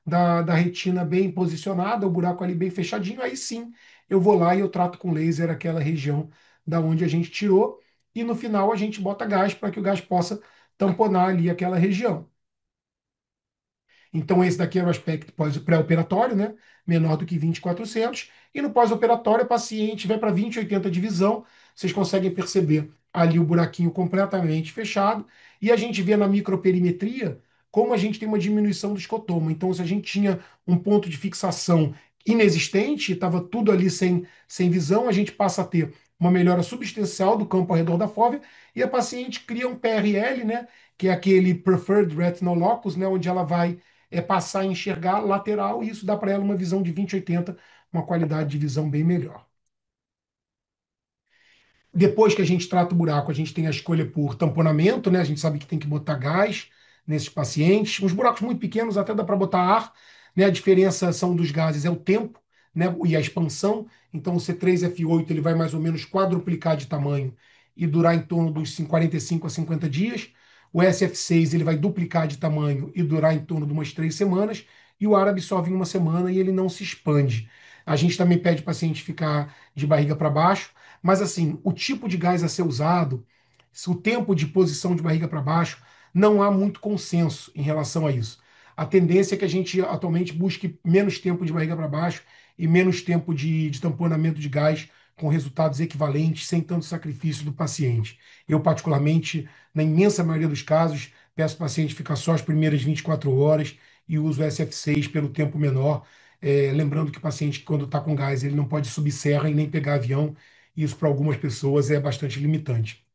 da retina bem posicionada, o buraco ali bem fechadinho, aí sim eu vou lá e eu trato com laser aquela região da onde a gente tirou. E no final a gente bota gás para que o gás possa tamponar ali aquela região. Então, esse daqui era o aspecto pré-operatório, né? Menor do que 20/400. E no pós-operatório, o paciente vai para 20/80 de visão. Vocês conseguem perceber ali o buraquinho completamente fechado. E a gente vê na microperimetria como a gente tem uma diminuição do escotoma. Então, se a gente tinha um ponto de fixação inexistente, estava tudo ali sem visão, a gente passa a ter uma melhora substancial do campo ao redor da fóvea e a paciente cria um PRL, né? Que é aquele Preferred Retinal Locus, né? Onde ela vai passar a enxergar lateral, e isso dá para ela uma visão de 20/80, uma qualidade de visão bem melhor. Depois que a gente trata o buraco, a gente tem a escolha por tamponamento, né? A gente sabe que tem que botar gás nesses pacientes. Uns buracos muito pequenos até dá para botar ar, né? A diferença são dos gases é o tempo, né? E a expansão. Então o C3F8 ele vai mais ou menos quadruplicar de tamanho e durar em torno dos 45 a 50 dias. O SF6 ele vai duplicar de tamanho e durar em torno de umas 3 semanas. E o ar absorve em uma semana e ele não se expande. A gente também pede o paciente ficar de barriga para baixo, mas assim, o tipo de gás a ser usado, o tempo de posição de barriga para baixo, não há muito consenso em relação a isso. A tendência é que a gente atualmente busque menos tempo de barriga para baixo e menos tempo de tamponamento de gás com resultados equivalentes, sem tanto sacrifício do paciente. Eu, particularmente, na imensa maioria dos casos, peço ao paciente ficar só as primeiras 24 horas e uso o SF6 pelo tempo menor. Lembrando que o paciente, quando está com gás, ele não pode subir serra e nem pegar avião. Isso, para algumas pessoas, é bastante limitante.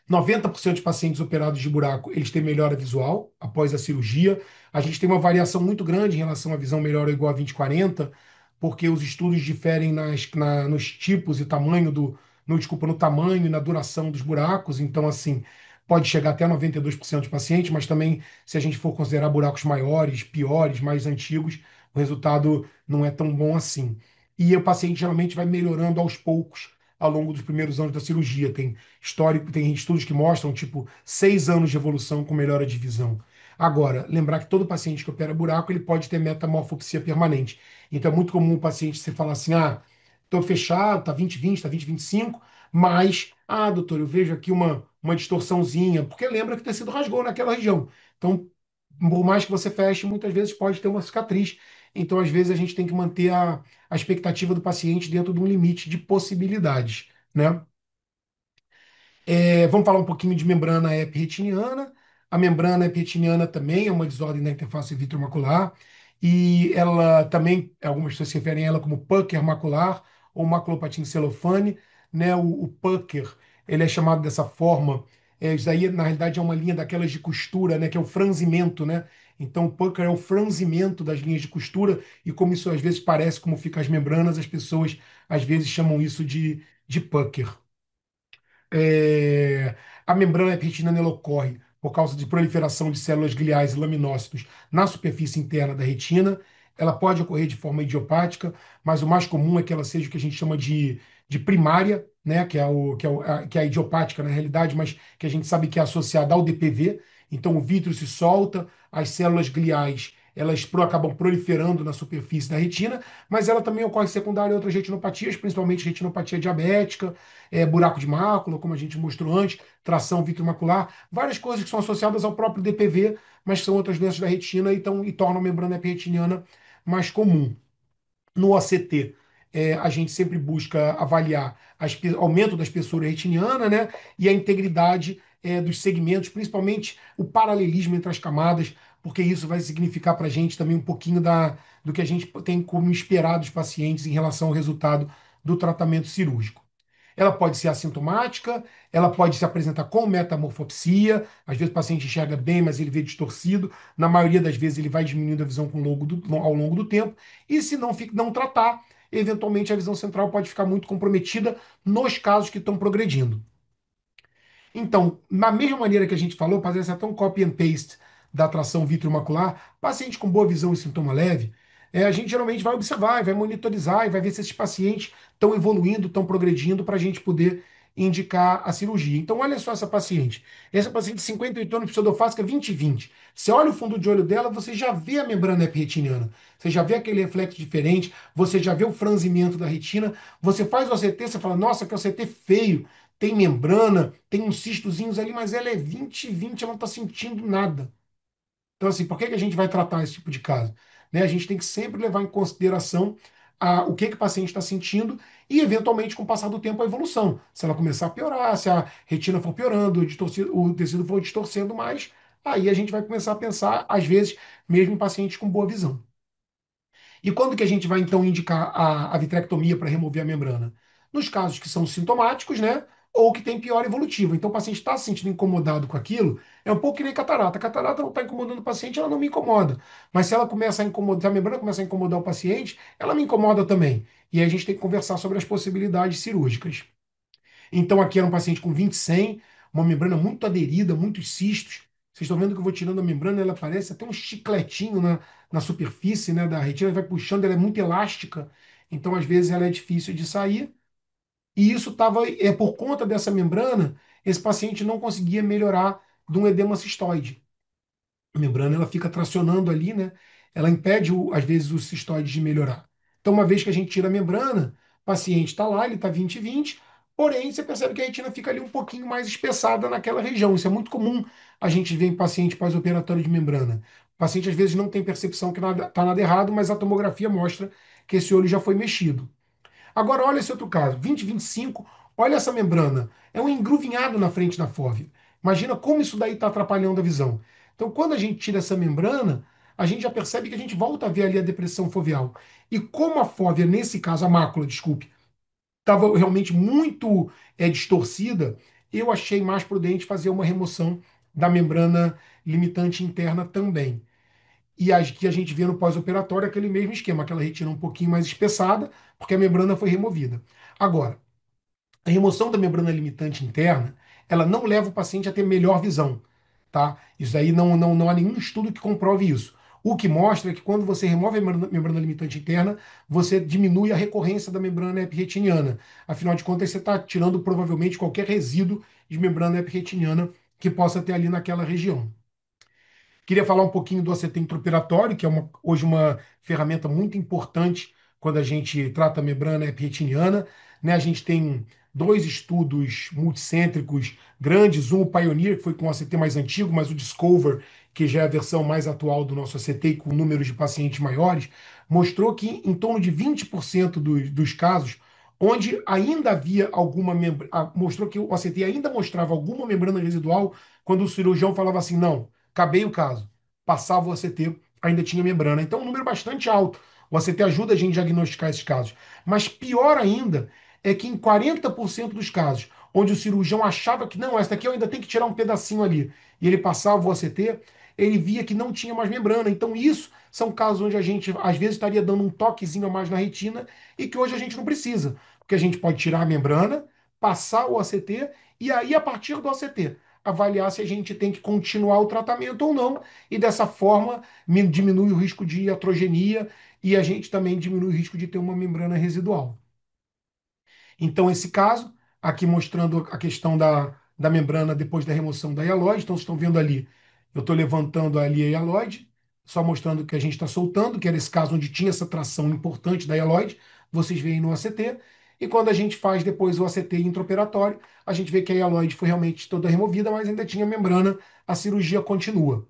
90% de pacientes operados de buraco, eles têm melhora visual após a cirurgia. A gente tem uma variação muito grande em relação à visão melhor ou igual a 20/40, porque os estudos diferem nos tipos e tamanho desculpa, no tamanho e na duração dos buracos. Então, assim, pode chegar até 92% de pacientes, mas também, se a gente for considerar buracos maiores, piores, mais antigos, o resultado não é tão bom assim. E o paciente geralmente vai melhorando aos poucos ao longo dos primeiros anos da cirurgia. Tem histórico, tem estudos que mostram, tipo, 6 anos de evolução com melhora de visão. Agora, lembrar que todo paciente que opera buraco, ele pode ter metamorfopsia permanente. Então, é muito comum o paciente se falar assim, estou fechado, tá 20/20, tá 20/25, mas, doutor, eu vejo aqui uma distorçãozinha, porque lembra que o tecido rasgou naquela região. Então, por mais que você feche, muitas vezes pode ter uma cicatriz. Então, às vezes, a gente tem que manter a expectativa do paciente dentro de um limite de possibilidades, né? Vamos falar um pouquinho de membrana epirretiniana. A membrana epirretiniana também é uma desordem da interface vitreomacular e ela também, algumas pessoas se referem a ela como Pucker macular ou maculopatia celofane, né? O Pucker, ele é chamado dessa forma. Isso aí, na realidade, é uma linha daquelas de costura, né? Que é o franzimento, né? Então, o Pucker é o franzimento das linhas de costura e como isso às vezes parece como ficam as membranas, as pessoas às vezes chamam isso de Pucker. É, a membrana epiteliana ela ocorre por causa de proliferação de células gliais e laminócitos na superfície interna da retina. Ela pode ocorrer de forma idiopática, mas o mais comum é que ela seja o que a gente chama de primária, né, que é a idiopática na realidade, mas que a gente sabe que é associada ao DPV. Então o vítreo se solta, as células gliais acabam proliferando na superfície da retina, mas ela também ocorre secundária a outras retinopatias, principalmente retinopatia diabética, buraco de mácula, como a gente mostrou antes, tração vitreomacular, várias coisas que são associadas ao próprio DPV, mas são outras doenças da retina e tornam a membrana epirretiniana mais comum. No OCT, a gente sempre busca avaliar aumento da espessura retiniana, né, e a integridade dos segmentos, principalmente o paralelismo entre as camadas, porque isso vai significar para a gente também um pouquinho do que a gente tem como esperar dos pacientes em relação ao resultado do tratamento cirúrgico. Ela pode ser assintomática, ela pode se apresentar com metamorfopsia, às vezes o paciente enxerga bem, mas ele vê distorcido, na maioria das vezes ele vai diminuindo a visão ao longo do tempo, e se não tratar, eventualmente a visão central pode ficar muito comprometida nos casos que estão progredindo. Então, na mesma maneira que a gente falou, parece até um copy and paste da atração vitreomacular, paciente com boa visão e sintoma leve, a gente geralmente vai observar, vai monitorizar e vai ver se esses pacientes estão evoluindo, estão progredindo para a gente poder indicar a cirurgia. Então, olha só essa paciente. Essa paciente de 58 anos, pseudofásica 20/20. Você olha o fundo de olho dela, você já vê a membrana epirretiniana. Você já vê aquele reflexo diferente, você já vê o franzimento da retina. Você faz o OCT, você fala, nossa, que OCT feio, tem membrana, tem uns cistozinhos ali, mas ela é 20/20, ela não está sentindo nada. Então, assim, por que que a gente vai tratar esse tipo de caso? Né? A gente tem que sempre levar em consideração o que que o paciente está sentindo e, eventualmente, com o passar do tempo, a evolução. Se ela começar a piorar, se a retina for piorando, o tecido for distorcendo mais, aí a gente vai começar a pensar, às vezes, mesmo em pacientes com boa visão. E quando que a gente vai então indicar a vitrectomia para remover a membrana? Nos casos que são sintomáticos, né? Ou que tem pior evolutivo. Então o paciente está se sentindo incomodado com aquilo, é um pouco que nem catarata. A catarata não está incomodando o paciente, ela não me incomoda. Mas se ela começa a incomodar, se a membrana começa a incomodar o paciente, ela me incomoda também. E aí a gente tem que conversar sobre as possibilidades cirúrgicas. Então, aqui era um paciente com 20/100, uma membrana muito aderida, muitos cistos. Vocês estão vendo que eu vou tirando a membrana, ela parece até um chicletinho na superfície, né, da retina, vai puxando, ela é muito elástica, então às vezes ela é difícil de sair. E isso estava, por conta dessa membrana, esse paciente não conseguia melhorar de um edema cistoide. A membrana ela fica tracionando ali, né? Ela impede, às vezes, o cistoide de melhorar. Então, uma vez que a gente tira a membrana, o paciente está lá, ele está 20/20, porém, você percebe que a retina fica ali um pouquinho mais espessada naquela região. Isso é muito comum a gente ver em paciente pós-operatório de membrana. O paciente, às vezes, não tem percepção que está nada errado, mas a tomografia mostra que esse olho já foi mexido. Agora, olha esse outro caso, 20/25, olha essa membrana. É um engruvinhado na frente da fóvea. Imagina como isso daí está atrapalhando a visão. Então, quando a gente tira essa membrana, a gente já percebe que a gente volta a ver ali a depressão foveal. E como a fóvea, nesse caso, a mácula, desculpe, estava realmente muito distorcida, eu achei mais prudente fazer uma remoção da membrana limitante interna também. E as que a gente vê no pós-operatório é aquele mesmo esquema, aquela retina um pouquinho mais espessada, porque a membrana foi removida. Agora, a remoção da membrana limitante interna, ela não leva o paciente a ter melhor visão, tá? Isso aí não há nenhum estudo que comprove isso. O que mostra é que quando você remove a membrana limitante interna, você diminui a recorrência da membrana epirretiniana. Afinal de contas, você está tirando provavelmente qualquer resíduo de membrana epirretiniana que possa ter ali naquela região. Queria falar um pouquinho do ACT intraoperatório, que é hoje uma ferramenta muito importante quando a gente trata a membrana epirretiniana. Né? A gente tem dois estudos multicêntricos grandes, um o Pioneer, que foi com o ACT mais antigo, mas o Discover, que já é a versão mais atual do nosso ACT e com números de pacientes maiores, mostrou que em torno de 20% dos casos, onde ainda havia alguma membrana, mostrou que o ACT ainda mostrava alguma membrana residual, quando o cirurgião falava assim, não, acabei o caso. Passava o ACT, ainda tinha membrana. Então, um número bastante alto. O ACT ajuda a gente a diagnosticar esses casos. Mas pior ainda é que em 40% dos casos, onde o cirurgião achava que não, essa daqui eu ainda tenho que tirar um pedacinho ali, e ele passava o ACT, ele via que não tinha mais membrana. Então, isso são casos onde a gente, às vezes, estaria dando um toquezinho a mais na retina e que hoje a gente não precisa. Porque a gente pode tirar a membrana, passar o OCT e aí, a partir do OCT, avaliar se a gente tem que continuar o tratamento ou não, e dessa forma diminui o risco de iatrogenia e a gente também diminui o risco de ter uma membrana residual. Então, esse caso, aqui mostrando a questão da membrana depois da remoção da hialóide. Então, vocês estão vendo ali, eu estou levantando ali a hialóide, só mostrando que a gente está soltando, que era esse caso onde tinha essa tração importante da hialóide, vocês veem no ACT. E quando a gente faz depois o ACT intraoperatório, a gente vê que a hialóide foi realmente toda removida, mas ainda tinha membrana, a cirurgia continua.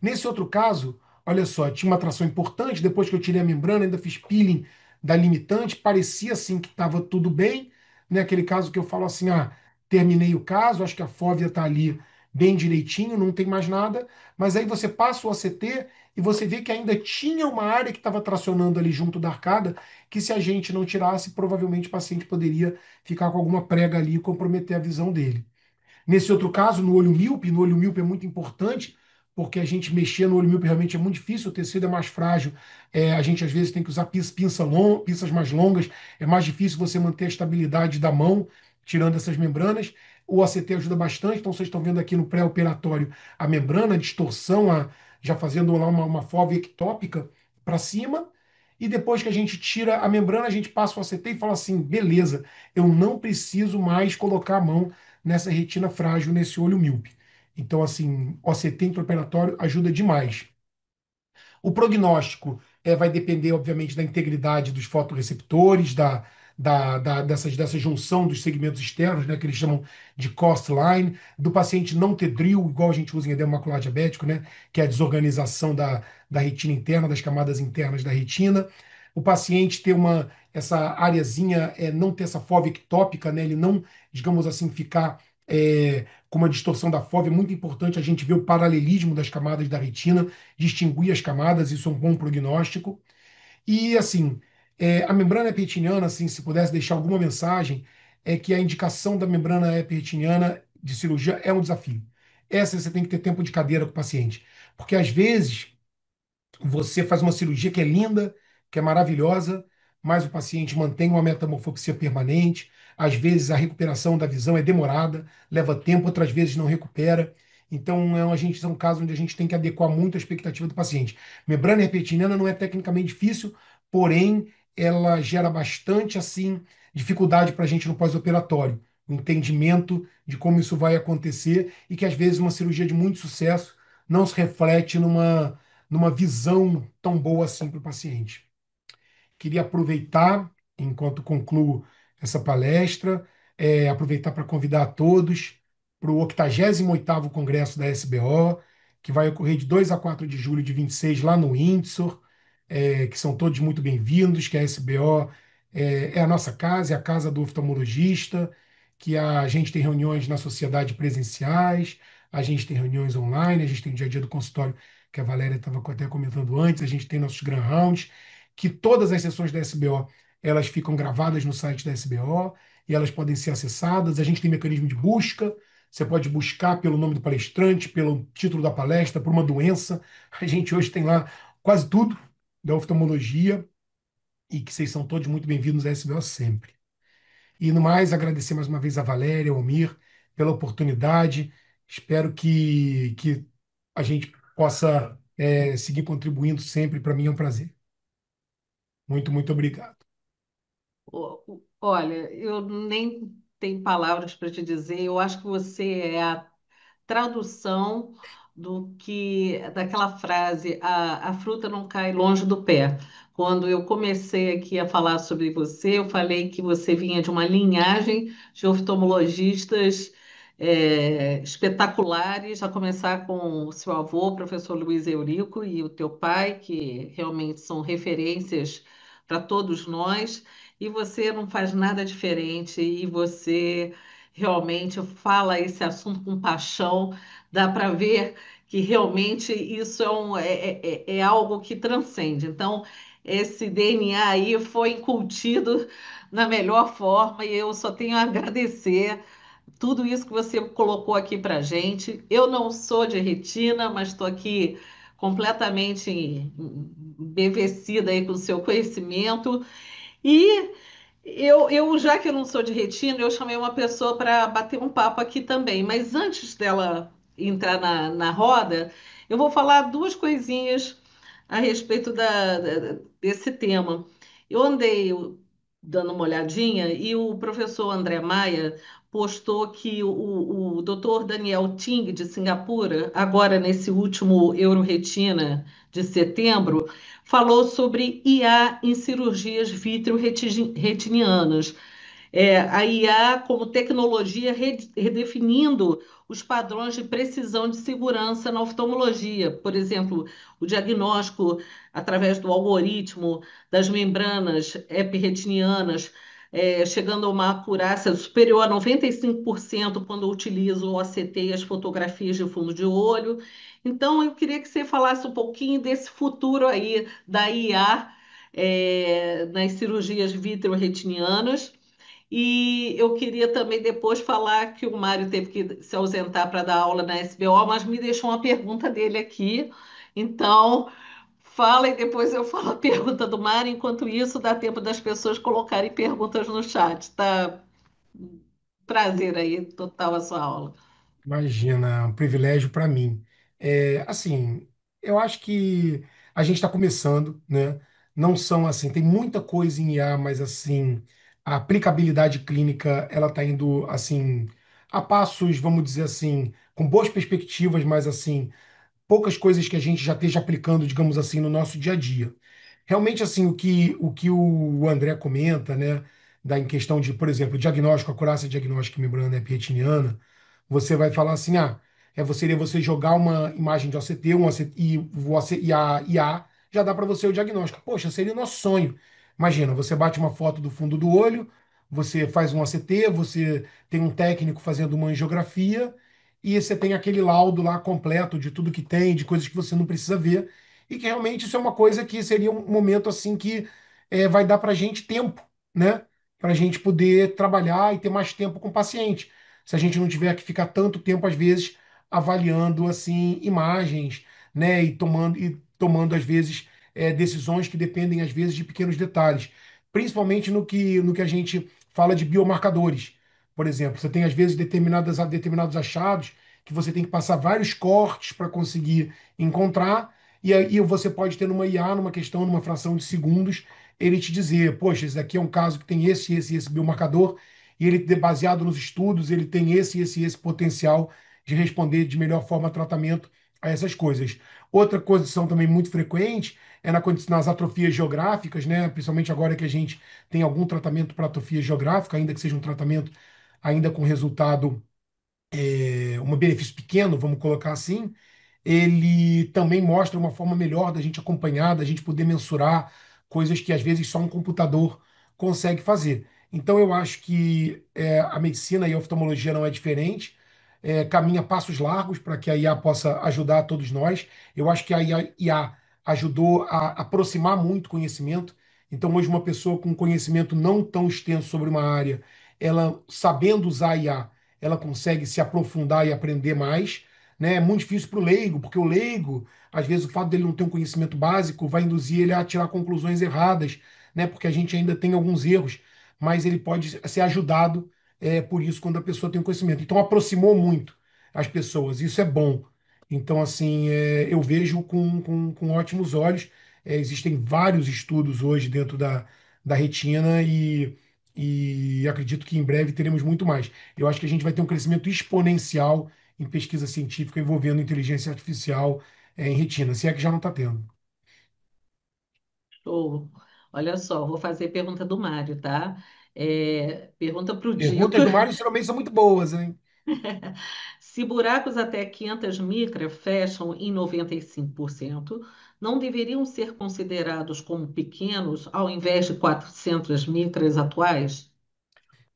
Nesse outro caso, olha só, tinha uma tração importante, depois que eu tirei a membrana, ainda fiz peeling da limitante, parecia assim que estava tudo bem, né? Aquele caso que eu falo assim, terminei o caso, acho que a fóvea está ali bem direitinho, não tem mais nada, mas aí você passa o ACT e você vê que ainda tinha uma área que estava tracionando ali junto da arcada, que se a gente não tirasse, provavelmente o paciente poderia ficar com alguma prega ali e comprometer a visão dele. Nesse outro caso, no olho míope é muito importante, porque a gente mexer no olho míope realmente é muito difícil, o tecido é mais frágil, a gente às vezes tem que usar pinças mais longas, é mais difícil você manter a estabilidade da mão, tirando essas membranas. O ACT ajuda bastante, então vocês estão vendo aqui no pré-operatório a membrana, a distorção, já fazendo lá uma fóvea ectópica para cima. E depois que a gente tira a membrana, a gente passa o ACT e fala assim: beleza, eu não preciso mais colocar a mão nessa retina frágil, nesse olho míope. Então, assim, OCT intraoperatório ajuda demais. O prognóstico vai depender, obviamente, da integridade dos fotoreceptores, dessa junção dos segmentos externos, né, que eles chamam de cost line, do paciente não ter DRIL, igual a gente usa em edema macular diabético, né, que é a desorganização da retina interna, das camadas internas da retina. O paciente ter essa areazinha, não ter essa fóvea ectópica, né, ele não, digamos assim, ficar com uma distorção da fóvea. É muito importante a gente ver o paralelismo das camadas da retina, distinguir as camadas, isso é um bom prognóstico. E assim, a membrana epiteliana, assim, se pudesse deixar alguma mensagem, é que a indicação da membrana epiteliana de cirurgia é um desafio. Essa você tem que ter tempo de cadeira com o paciente, porque às vezes você faz uma cirurgia que é linda, que é maravilhosa, mas o paciente mantém uma metamorfopsia permanente. Às vezes a recuperação da visão é demorada, leva tempo, outras vezes não recupera. Então, são casos onde a gente tem que adequar muito a expectativa do paciente. Membrana herpetiana não é tecnicamente difícil, porém, ela gera bastante assim dificuldade para a gente no pós-operatório. O entendimento de como isso vai acontecer e que às vezes uma cirurgia de muito sucesso não se reflete numa visão tão boa assim para o paciente. Queria aproveitar, enquanto concluo essa palestra, aproveitar para convidar a todos para o 88º Congresso da SBO, que vai ocorrer de 2 a 4 de julho de 26 lá no Windsor, que são todos muito bem-vindos, que a SBO é a nossa casa, é a casa do oftalmologista, que a gente tem reuniões na sociedade presenciais, a gente tem reuniões online, a gente tem o dia a dia do consultório, que a Valéria estava até comentando antes, a gente tem nossos Grand Rounds, que todas as sessões da SBO elas ficam gravadas no site da SBO e elas podem ser acessadas. A gente tem mecanismo de busca. Você pode buscar pelo nome do palestrante, pelo título da palestra, por uma doença. A gente hoje tem lá quase tudo da oftalmologia e que vocês são todos muito bem-vindos à SBO sempre. E no mais, agradecer mais uma vez a Valéria, ao Almir, pela oportunidade. Espero que a gente possa seguir contribuindo sempre. Para mim é um prazer. Muito, muito obrigado. Olha, eu nem tenho palavras para te dizer. Eu acho que você é a tradução daquela frase, a fruta não cai longe do pé. Quando eu comecei aqui a falar sobre você, eu falei que você vinha de uma linhagem de oftalmologistas espetaculares, a começar com o seu avô, o professor Luiz Eurico, e o teu pai, que realmente são referências para todos nós, e você não faz nada diferente, e você realmente fala esse assunto com paixão, dá para ver que realmente isso é algo que transcende. Então, esse DNA aí foi incutido na melhor forma e eu só tenho a agradecer tudo isso que você colocou aqui para gente. Eu não sou de retina, mas estou aqui completamente embevecida aí com o seu conhecimento e Já que eu não sou de retina, eu chamei uma pessoa para bater um papo aqui também. Mas antes dela entrar na roda, eu vou falar duas coisinhas a respeito desse tema. Eu andei dando uma olhadinha e o professor André Maia postou que o Dr. Daniel Ting, de Singapura, agora nesse último Euroretina de setembro, falou sobre IA em cirurgias vitreoretinianas. A IA como tecnologia redefinindo os padrões de precisão de segurança na oftalmologia. Por exemplo, o diagnóstico através do algoritmo das membranas epirretinianas, chegando a uma acurácia superior a 95% quando utiliza o OCT e as fotografias de fundo de olho. Então, eu queria que você falasse um pouquinho desse futuro aí da IA, nas cirurgias vitreoretinianas. E eu queria também depois falar que o Mário teve que se ausentar para dar aula na SBO, mas me deixou uma pergunta dele aqui. Então, fala e depois eu falo a pergunta do Mário. Enquanto isso, dá tempo das pessoas colocarem perguntas no chat. Tá? Prazer aí, total a sua aula. Imagina, é um privilégio para mim. Assim, eu acho que a gente está começando, né? Não são assim, tem muita coisa em IA, mas assim, a aplicabilidade clínica, ela está indo assim a passos, vamos dizer assim, com boas perspectivas, mas assim, poucas coisas que a gente já esteja aplicando, digamos assim, no nosso dia a dia. Realmente, assim, o que o André comenta, né, em questão de, por exemplo, diagnóstico, acurácia diagnóstica em membrana epirretiniana, você vai falar assim, seria você jogar uma imagem de OCT, um OCT e a IA já dá para você o diagnóstico. Poxa, seria o nosso sonho. Imagina, você bate uma foto do fundo do olho, você faz um OCT, você tem um técnico fazendo uma angiografia, e você tem aquele laudo lá completo de tudo que tem, de coisas que você não precisa ver, e que realmente isso é uma coisa que seria um momento assim que vai dar para a gente tempo, né? Para a gente poder trabalhar e ter mais tempo com o paciente. Se a gente não tiver que ficar tanto tempo, às vezes, avaliando assim imagens, né? E tomando às vezes decisões que dependem às vezes de pequenos detalhes, principalmente no que a gente fala de biomarcadores. Por exemplo, você tem às vezes determinados achados que você tem que passar vários cortes para conseguir encontrar, e aí você pode ter numa IA, numa questão, numa fração de segundos, ele te dizer, poxa, esse daqui é um caso que tem esse biomarcador, e ele, baseado nos estudos, ele tem esse potencial de responder de melhor forma tratamento a essas coisas. Outra condição também muito frequente é nas atrofias geográficas, né? Principalmente agora que a gente tem algum tratamento para atrofia geográfica, ainda que seja um tratamento ainda com resultado, um benefício pequeno, vamos colocar assim, ele também mostra uma forma melhor da gente acompanhar, da gente poder mensurar coisas que às vezes só um computador consegue fazer. Então eu acho que a medicina e a oftalmologia não é diferente, caminha passos largos para que a IA possa ajudar a todos nós. Eu acho que a IA ajudou a aproximar muito conhecimento. Então hoje uma pessoa com conhecimento não tão extenso sobre uma área, ela sabendo usar a IA, ela consegue se aprofundar e aprender mais, né? É muito difícil para o leigo, porque o leigo, às vezes, o fato dele não ter um conhecimento básico vai induzir ele a tirar conclusões erradas, né? Porque a gente ainda tem alguns erros, mas ele pode ser ajudado por isso quando a pessoa tem um conhecimento. Então, aproximou muito as pessoas, isso é bom. Então, assim, eu vejo com ótimos olhos. Existem vários estudos hoje dentro da retina e acredito que em breve teremos muito mais. Eu acho que a gente vai ter um crescimento exponencial em pesquisa científica envolvendo inteligência artificial em retina, se é que já não está tendo. Show. Olha só, vou fazer pergunta do Mário, tá? Pergunta para o Dito. Perguntas do Mário geralmente são muito boas, hein? Se buracos até 500 micras fecham em 95%, não deveriam ser considerados como pequenos ao invés de 400 micras atuais?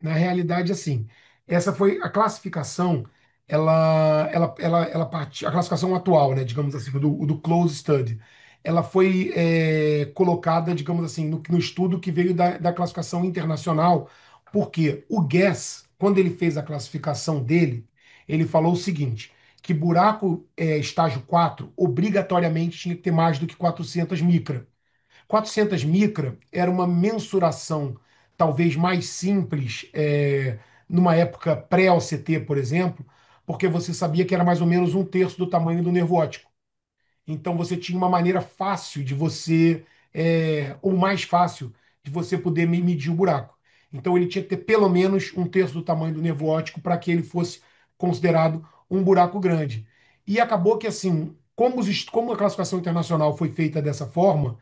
Na realidade, assim, essa foi a classificação, ela a classificação atual, né, digamos assim, o do Close Study, ela foi colocada, digamos assim, no estudo que veio da classificação internacional, porque o Guess, quando ele fez a classificação dele, ele falou o seguinte, que buraco estágio 4 obrigatoriamente tinha que ter mais do que 400 micra. 400 micra era uma mensuração talvez mais simples, numa época pré-OCT, por exemplo, porque você sabia que era mais ou menos um terço do tamanho do nervo óptico. Então você tinha uma maneira fácil de você, ou mais fácil, de você poder medir o buraco. Então ele tinha que ter pelo menos um terço do tamanho do nervo óptico para que ele fosse considerado um buraco grande. E acabou que assim, como a classificação internacional foi feita dessa forma,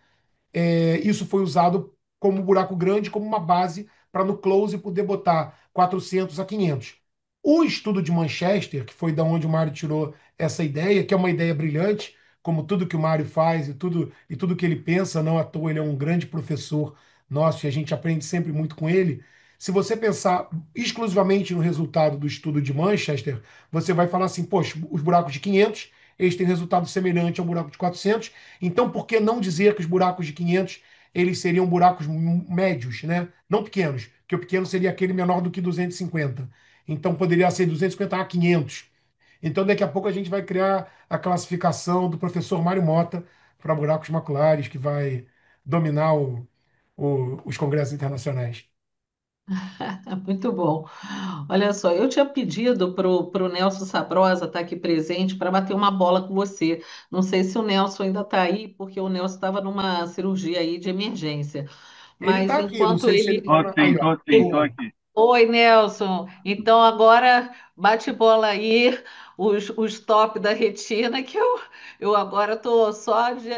isso foi usado como buraco grande, como uma base para no close poder botar 400 a 500. O estudo de Manchester, que foi da onde o Mário tirou essa ideia, que é uma ideia brilhante, como tudo que o Mário faz e tudo que ele pensa, não à toa ele é um grande professor nosso e a gente aprende sempre muito com ele. Se você pensar exclusivamente no resultado do estudo de Manchester, você vai falar assim, poxa, os buracos de 500, eles têm resultado semelhante ao buraco de 400, então, por que não dizer que os buracos de 500 eles seriam buracos médios, né? Não pequenos, porque o pequeno seria aquele menor do que 250. Então, poderia ser 250 a 500. Então, daqui a pouco a gente vai criar a classificação do professor Mário Mota para buracos maculares, que vai dominar os congressos internacionais. Muito bom. Olha só, eu tinha pedido pro Nelson Sabrosa estar aqui presente para bater uma bola com você. Não sei se o Nelson ainda está aí, porque o Nelson estava numa cirurgia aí de emergência. Ele Mas está aqui, não enquanto sei se ele ele. está Ó, aí, sim, ó. tô Boa. aqui. Oi, Nelson. Então agora bate bola aí, os top da retina, que eu agora estou só de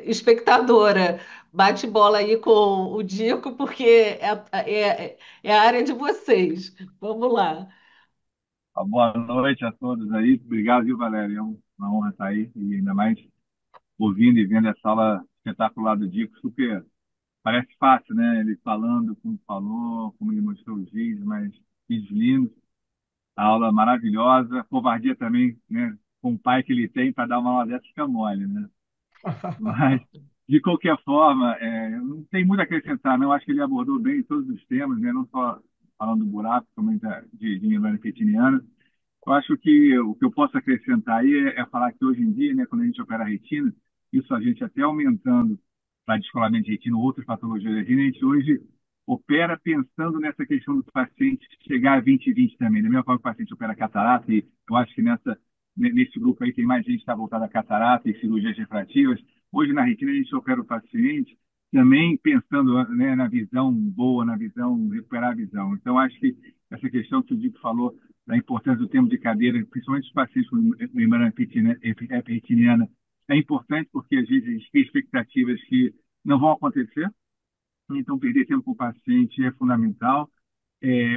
espectadora. Bate bola aí com o Dico, porque é a área de vocês. Vamos lá. Boa noite a todos aí. Obrigado, viu, Valéria? É uma honra estar aí e ainda mais ouvindo e vendo essa aula espetacular do Dico. Super, parece fácil, né? Ele falando como falou, como ele mostrou os vídeos, mas vídeos lindos. A aula maravilhosa. Covardia também, né? Com o pai que ele tem para dar uma aula dessa fica mole, né? Mas, de qualquer forma, eu não tem muito a acrescentar, não. Acho que ele abordou bem todos os temas, né? Não só falando do buraco, também de membrana retiniana. Eu acho que o que eu posso acrescentar aí é falar que hoje em dia, né, quando a gente opera a retina, isso a gente até aumentando para descolamento de retina ou outras patologias da retina, a gente hoje opera pensando nessa questão do paciente chegar a 20/20 também. Da mesma forma que o paciente opera catarata, e eu acho que nesse grupo aí tem mais gente que está voltada a catarata e cirurgias refrativas. Hoje na retina a gente opera o paciente também pensando, né, na visão boa, na visão, recuperar a visão. Então, acho que essa questão que o Dico falou da importância do tempo de cadeira, principalmente os pacientes com membrana retiniana, é importante porque às vezes a gente cria expectativas que não vão acontecer, então perder tempo com o paciente é fundamental.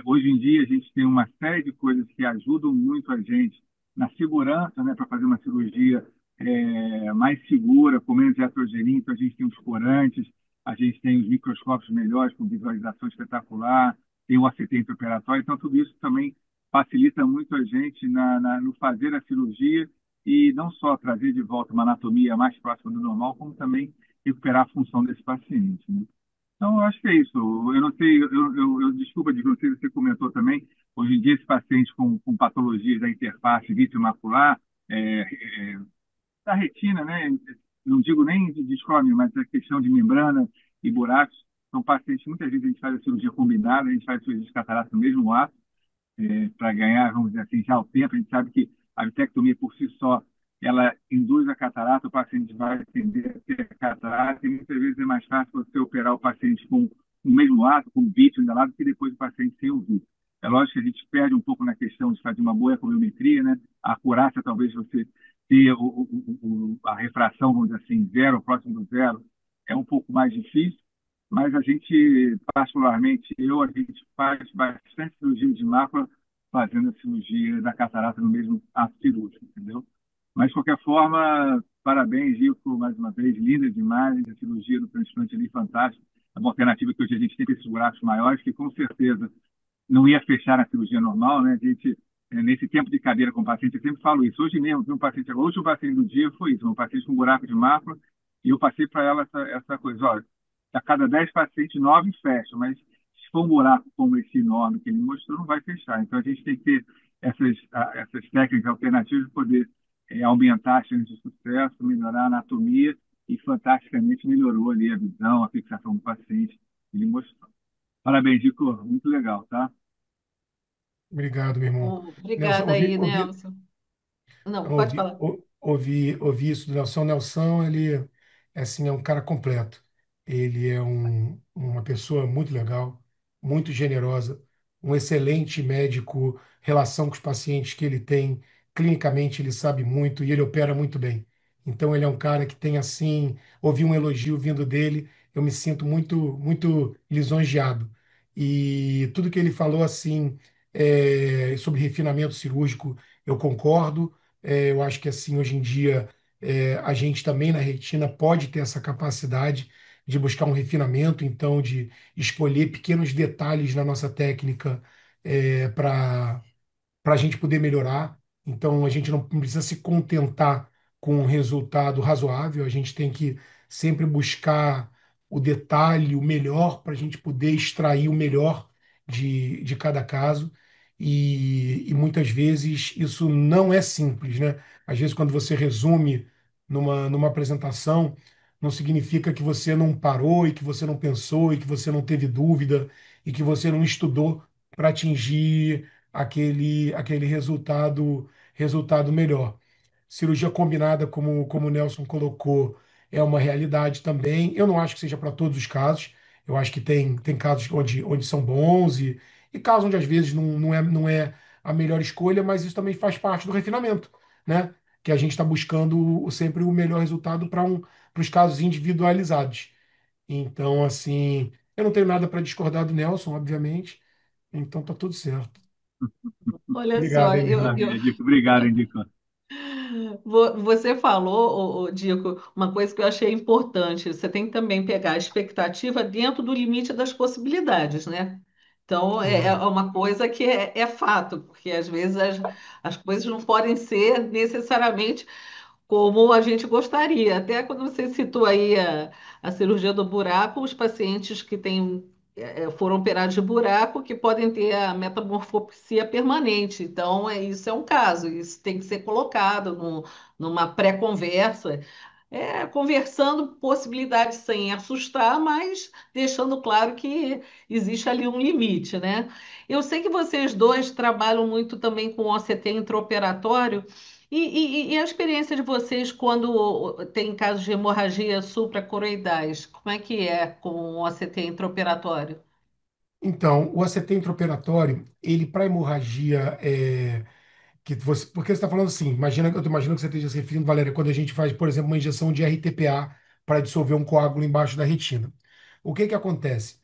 Hoje em dia, a gente tem uma série de coisas que ajudam muito a gente na segurança, né, para fazer uma cirurgia mais segura, com menos heterogenia. Então, a gente tem os corantes, a gente tem os microscópios melhores, com visualização espetacular, tem o ACT intraoperatório. Então, tudo isso também facilita muito a gente no fazer a cirurgia e não só trazer de volta uma anatomia mais próxima do normal, como também recuperar a função desse paciente, né? Então, eu acho que é isso. Eu não sei, desculpa de você, você comentou também, hoje em dia esse paciente com patologias da interface vitreomacular, é, é, da retina, né? Não digo nem de descome, mas a questão de membrana e buracos, são pacientes, muitas vezes a gente faz a cirurgia combinada, a gente faz a cirurgia de catarata no mesmo ato, para ganhar, vamos dizer assim, já o tempo. A gente sabe que a vitrectomia por si só, ela induz a catarata, o paciente vai tender a ter catarata, e muitas vezes é mais fácil você operar o paciente com o mesmo ato, com o vítreo ainda lá, do que depois o paciente sem o vítreo. É lógico que a gente perde um pouco na questão de fazer uma boa econometria, né? A acurácia, talvez você ter a refração, vamos dizer assim, zero, próximo do zero, é um pouco mais difícil, mas a gente, particularmente eu, a gente faz bastante cirurgia de mácula fazendo a cirurgia da catarata no mesmo ato cirúrgico, entendeu? Mas, de qualquer forma, parabéns, Gilco, mais uma vez, linda demais, a cirurgia do transplante ali, fantástica. É uma alternativa que hoje a gente tem para esses buracos maiores, que com certeza não ia fechar na cirurgia normal, né? A gente, nesse tempo de cadeira com o paciente, eu sempre falo isso. Hoje mesmo, vi um paciente, hoje o paciente do dia foi isso, um paciente com buraco de mácula, e eu passei para ela essa coisa, olha, a cada 10 pacientes, 9 fecham, mas se for um buraco como esse enorme que ele mostrou, não vai fechar. Então, a gente tem que ter essas técnicas alternativas para poder aumentar a chance de sucesso, melhorar a anatomia, e fantasticamente melhorou ali a visão, a fixação do paciente, ele mostrou. Parabéns, Dico. Muito legal, tá? Obrigado, meu irmão. Nelson, Obrigada aí, Nelson. Não, pode falar. ouvi isso do Nelson. Nelson, ele assim, é um cara completo. Ele é uma pessoa muito legal, muito generosa, um excelente médico, relação com os pacientes que ele tem, clinicamente ele sabe muito e ele opera muito bem. Então ele é um cara que tem assim, ouvi um elogio vindo dele, eu me sinto muito lisonjeado. E tudo que ele falou assim sobre refinamento cirúrgico, eu concordo. Eu acho que assim hoje em dia a gente também na retina pode ter essa capacidade de buscar um refinamento, então de escolher pequenos detalhes na nossa técnica para a gente poder melhorar. Então, a gente não precisa se contentar com um resultado razoável, a gente tem que sempre buscar o detalhe, o melhor, para a gente poder extrair o melhor de cada caso. E muitas vezes isso não é simples, né? Às vezes, quando você resume numa apresentação, não significa que você não parou e que você não pensou e que você não teve dúvida e que você não estudou para atingir aquele resultado melhor. Cirurgia combinada, como o Nelson colocou, é uma realidade também. Eu não acho que seja para todos os casos. Eu acho que tem casos onde são bons e casos onde às vezes não é a melhor escolha, mas isso também faz parte do refinamento, né? Que a gente está buscando sempre o melhor resultado para os casos individualizados. Então, assim, eu não tenho nada para discordar do Nelson, obviamente. Então tá tudo certo. Olha só, Obrigado, hein, meu irmão. Maravilha, Dico. Obrigado, hein, Dico. Você falou, Dico, uma coisa que eu achei importante. Você tem que também pegar a expectativa dentro do limite das possibilidades, né? Então, é Lógico. uma coisa que é fato, porque às vezes as coisas não podem ser necessariamente como a gente gostaria. Até quando você citou aí a cirurgia do buraco, os pacientes que têm, foram operados de buraco que podem ter a metamorfosia permanente. Então, isso é um caso, isso tem que ser colocado numa pré-conversa. Conversando possibilidades sem assustar, mas deixando claro que existe ali um limite, né? Eu sei que vocês dois trabalham muito também com OCT intraoperatório. E a experiência de vocês quando tem casos de hemorragia supracoroidais, como é que é com o ACT intraoperatório? Então, o ACT intraoperatório, ele para hemorragia, porque você está falando assim, eu tô imaginando que você esteja se referindo, Valéria, quando a gente faz, por exemplo, uma injeção de RTPA para dissolver um coágulo embaixo da retina. O que que acontece?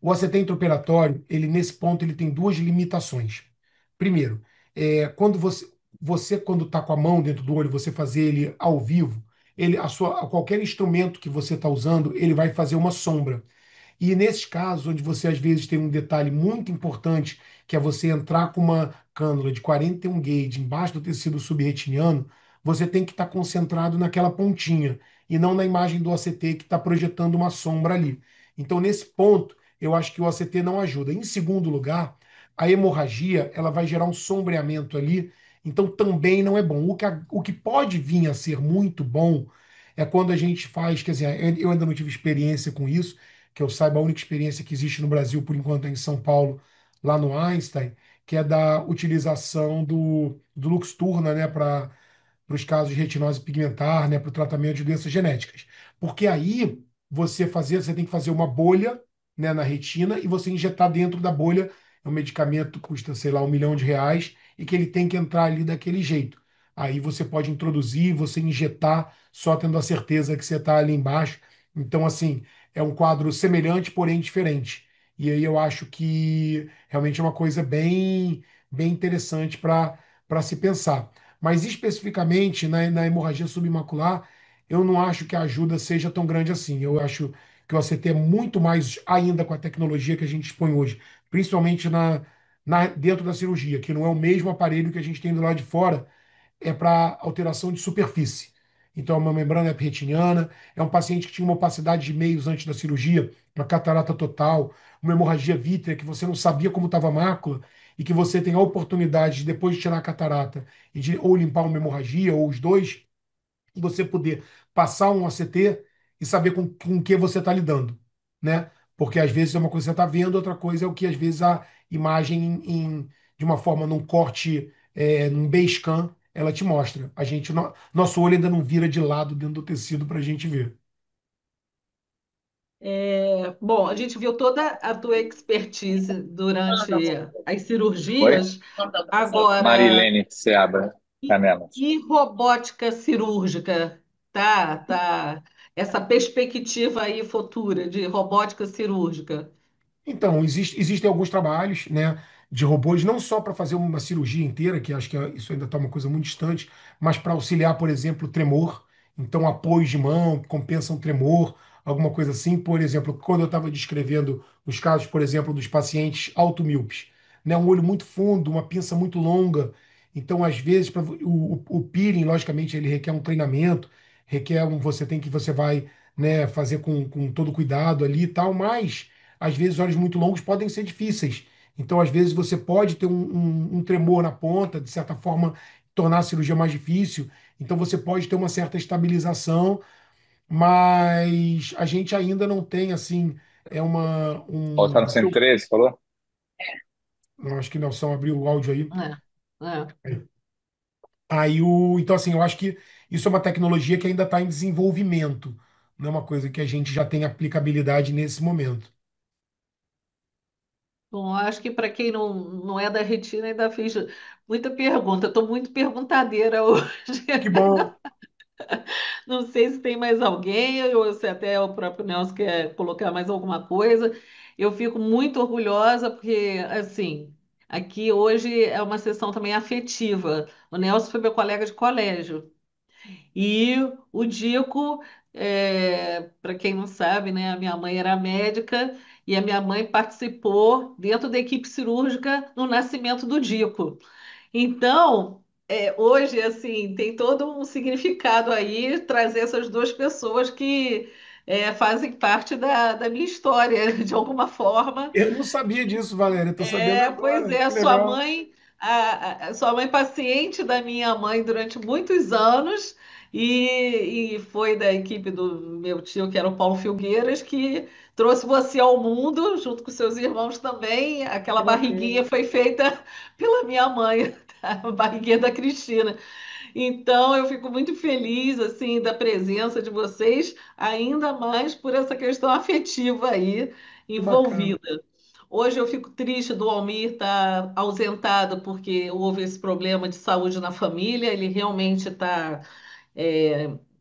O ACT intraoperatório, ele nesse ponto, ele tem duas limitações. Primeiro, quando você quando está com a mão dentro do olho, você fazer ele ao vivo, qualquer instrumento que você está usando, ele vai fazer uma sombra. E nesses casos, onde você às vezes tem um detalhe muito importante, que é você entrar com uma cânula de 41 gauge embaixo do tecido subretiniano, você tem que estar concentrado naquela pontinha e não na imagem do OCT que está projetando uma sombra ali. Então, nesse ponto, eu acho que o OCT não ajuda. Em segundo lugar, a hemorragia ela vai gerar um sombreamento ali, então também não é bom. O que pode vir a ser muito bom é quando a gente faz, quer dizer, eu ainda não tive experiência com isso, que eu saiba, a única experiência que existe no Brasil, por enquanto, é em São Paulo, lá no Einstein, que é da utilização do Luxturna, né, para os casos de retinose pigmentar, né, para o tratamento de doenças genéticas. Porque aí você tem que fazer uma bolha, né, na retina e você injetar dentro da bolha. É um medicamento que custa, sei lá, R$ 1 milhão e que ele tem que entrar ali daquele jeito. Aí você pode introduzir, você injetar, só tendo a certeza que você está ali embaixo. Então, assim, é um quadro semelhante, porém diferente. E aí eu acho que realmente é uma coisa bem interessante para se pensar. Mas especificamente na hemorragia submacular, eu não acho que a ajuda seja tão grande assim. Eu acho que o ACT é muito mais ainda com a tecnologia que a gente expõe hoje, principalmente dentro da cirurgia, que não é o mesmo aparelho que a gente tem do lado de fora, é para alteração de superfície. Então, é uma membrana epirretiniana, é um paciente que tinha uma opacidade de meios antes da cirurgia, uma catarata total, uma hemorragia vítrea que você não sabia como estava a mácula e que você tem a oportunidade de, depois de tirar a catarata, e de ou limpar uma hemorragia ou os dois, você poder passar um OCT e saber com que você está lidando, né? porque às vezes é uma coisa que você está vendo, outra coisa é o que às vezes a imagem de uma forma, num corte, num basecam, ela te mostra. Nosso olho ainda não vira de lado dentro do tecido para a gente ver. Bom, a gente viu toda a tua expertise durante as Oi? cirurgias. Agora, Marilene Seabra Canelas. e robótica cirúrgica? Tá. Essa perspectiva aí futura de robótica cirúrgica. Então, existem alguns trabalhos, né, de robôs, não só para fazer uma cirurgia inteira, que acho que isso ainda está uma coisa muito distante, mas para auxiliar, por exemplo, tremor. Então, apoios de mão, compensam tremor, alguma coisa assim. Por exemplo, quando eu estava descrevendo os casos, por exemplo, dos pacientes automíopes, né, um olho muito fundo, uma pinça muito longa. Então, às vezes, o peeling, logicamente, ele requer um treinamento, você vai, né, fazer com todo cuidado ali e tal, mas às vezes olhos muito longos podem ser difíceis. Então, às vezes, você pode ter um tremor na ponta, de certa forma, tornar a cirurgia mais difícil. Então, você pode ter uma certa estabilização, mas a gente ainda não tem, assim, Ó, tá no 113, falou? eu acho que Nelson abriu o áudio aí. É, é. Então, assim, eu acho que isso é uma tecnologia que ainda está em desenvolvimento. Não é uma coisa que a gente já tem aplicabilidade nesse momento. Bom, acho que para quem não é da retina, ainda fiz muita pergunta. Estou muito perguntadeira hoje. Que bom. Não sei se tem mais alguém, ou se até o próprio Nelson quer colocar mais alguma coisa. Eu fico muito orgulhosa, porque, assim, aqui hoje é uma sessão também afetiva. O Nelson foi meu colega de colégio. E o Dico, para quem não sabe, né, a minha mãe era médica e a minha mãe participou dentro da equipe cirúrgica no nascimento do Dico. Então, hoje, assim, tem todo um significado aí trazer essas duas pessoas que fazem parte da minha história, de alguma forma. Eu não sabia disso, Valéria. Estou sabendo Pois agora. é, Que legal. sua mãe paciente da minha mãe durante muitos anos e foi da equipe do meu tio, que era o Paulo Filgueiras, que trouxe você ao mundo, junto com seus irmãos também. Aquela Que bacana. barriguinha foi feita pela minha mãe, a barriguinha da Cristina. Então, eu fico muito feliz, assim, da presença de vocês, ainda mais por essa questão afetiva aí Que bacana. envolvida. Hoje eu fico triste do Almir estar ausentado porque houve esse problema de saúde na família. Ele realmente está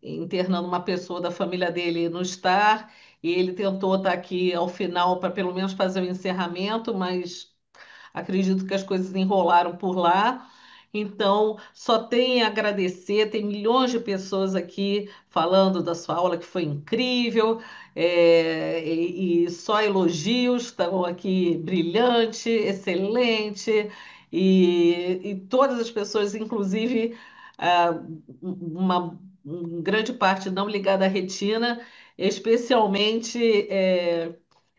internando uma pessoa da família dele no STAR e ele tentou estar aqui ao final para pelo menos fazer o encerramento, mas acredito que as coisas enrolaram por lá. Então, só tem a agradecer. Tem milhões de pessoas aqui falando da sua aula, que foi incrível, e só elogios. Estão aqui brilhante, excelente, e todas as pessoas, inclusive, uma grande parte não ligada à retina, especialmente.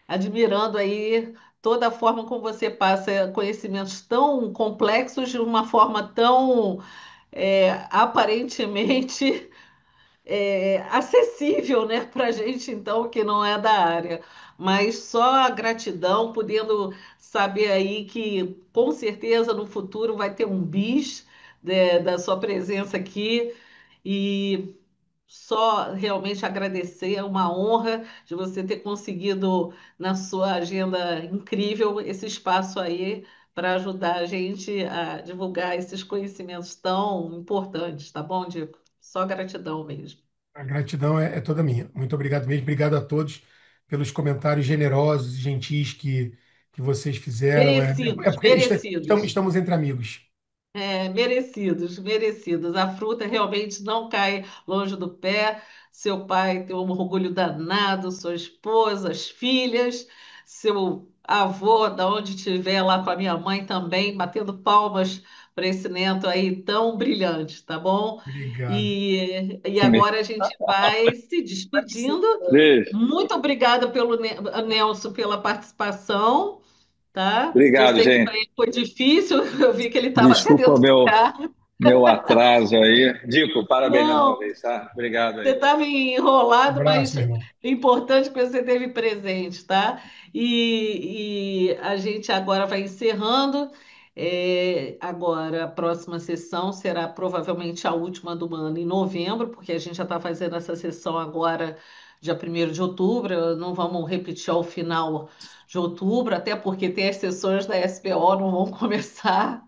Admirando aí toda a forma como você passa conhecimentos tão complexos de uma forma tão aparentemente acessível, né, para gente então que não é da área. Mas só a gratidão, podendo saber aí que com certeza no futuro vai ter um bis da sua presença aqui. E só realmente agradecer, é uma honra de você ter conseguido, na sua agenda incrível, esse espaço aí para ajudar a gente a divulgar esses conhecimentos tão importantes, tá bom, Dico? Só gratidão mesmo. A gratidão é toda minha. Muito obrigado mesmo. Obrigado a todos pelos comentários generosos e gentis que vocês fizeram. É Merecidos, porque merecidos. estamos entre amigos. Merecidos, merecidos. A fruta realmente não cai longe do pé. Seu pai tem um orgulho danado, sua esposa, as filhas, seu avô, da onde estiver, lá com a minha mãe também, batendo palmas para esse neto aí tão brilhante, tá bom? Obrigado. E agora a gente vai se despedindo. Beijo. Muito obrigada Nelson pela participação, tá? Eu Obrigado, sei que para gente. ele foi difícil, eu vi que ele estava até Desculpa dentro o do meu, carro. meu atraso aí. Dico, parabéns mais uma Não, vez, tá? Obrigado você aí. estava Um enrolado, abraço, mas meu irmão. é importante que você teve presente, tá? E a gente agora vai encerrando. Agora, a próxima sessão será provavelmente a última do ano, em novembro, porque a gente já está fazendo essa sessão agora, dia 1º de outubro. Não vamos repetir ao final de outubro, até porque tem as sessões da SBO, não vão começar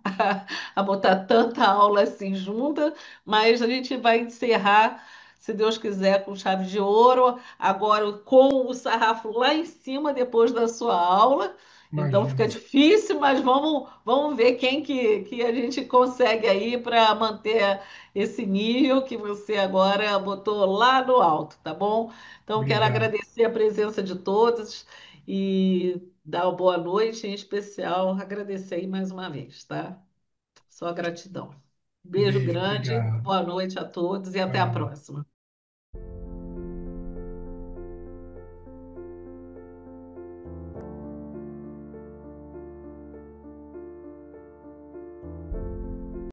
a botar tanta aula assim junta, mas a gente vai encerrar, se Deus quiser, com chave de ouro, agora com o sarrafo lá em cima depois da sua aula. Então Imagino. fica difícil, mas vamos ver quem que a gente consegue aí para manter esse nível que você agora botou lá no alto, tá bom? Então quero Obrigado. agradecer a presença de todos e dar uma boa noite, em especial agradecer aí mais uma vez, tá? Só gratidão. Beijo Beijo, grande, obrigado. boa noite a todos e até a Tchau. próxima.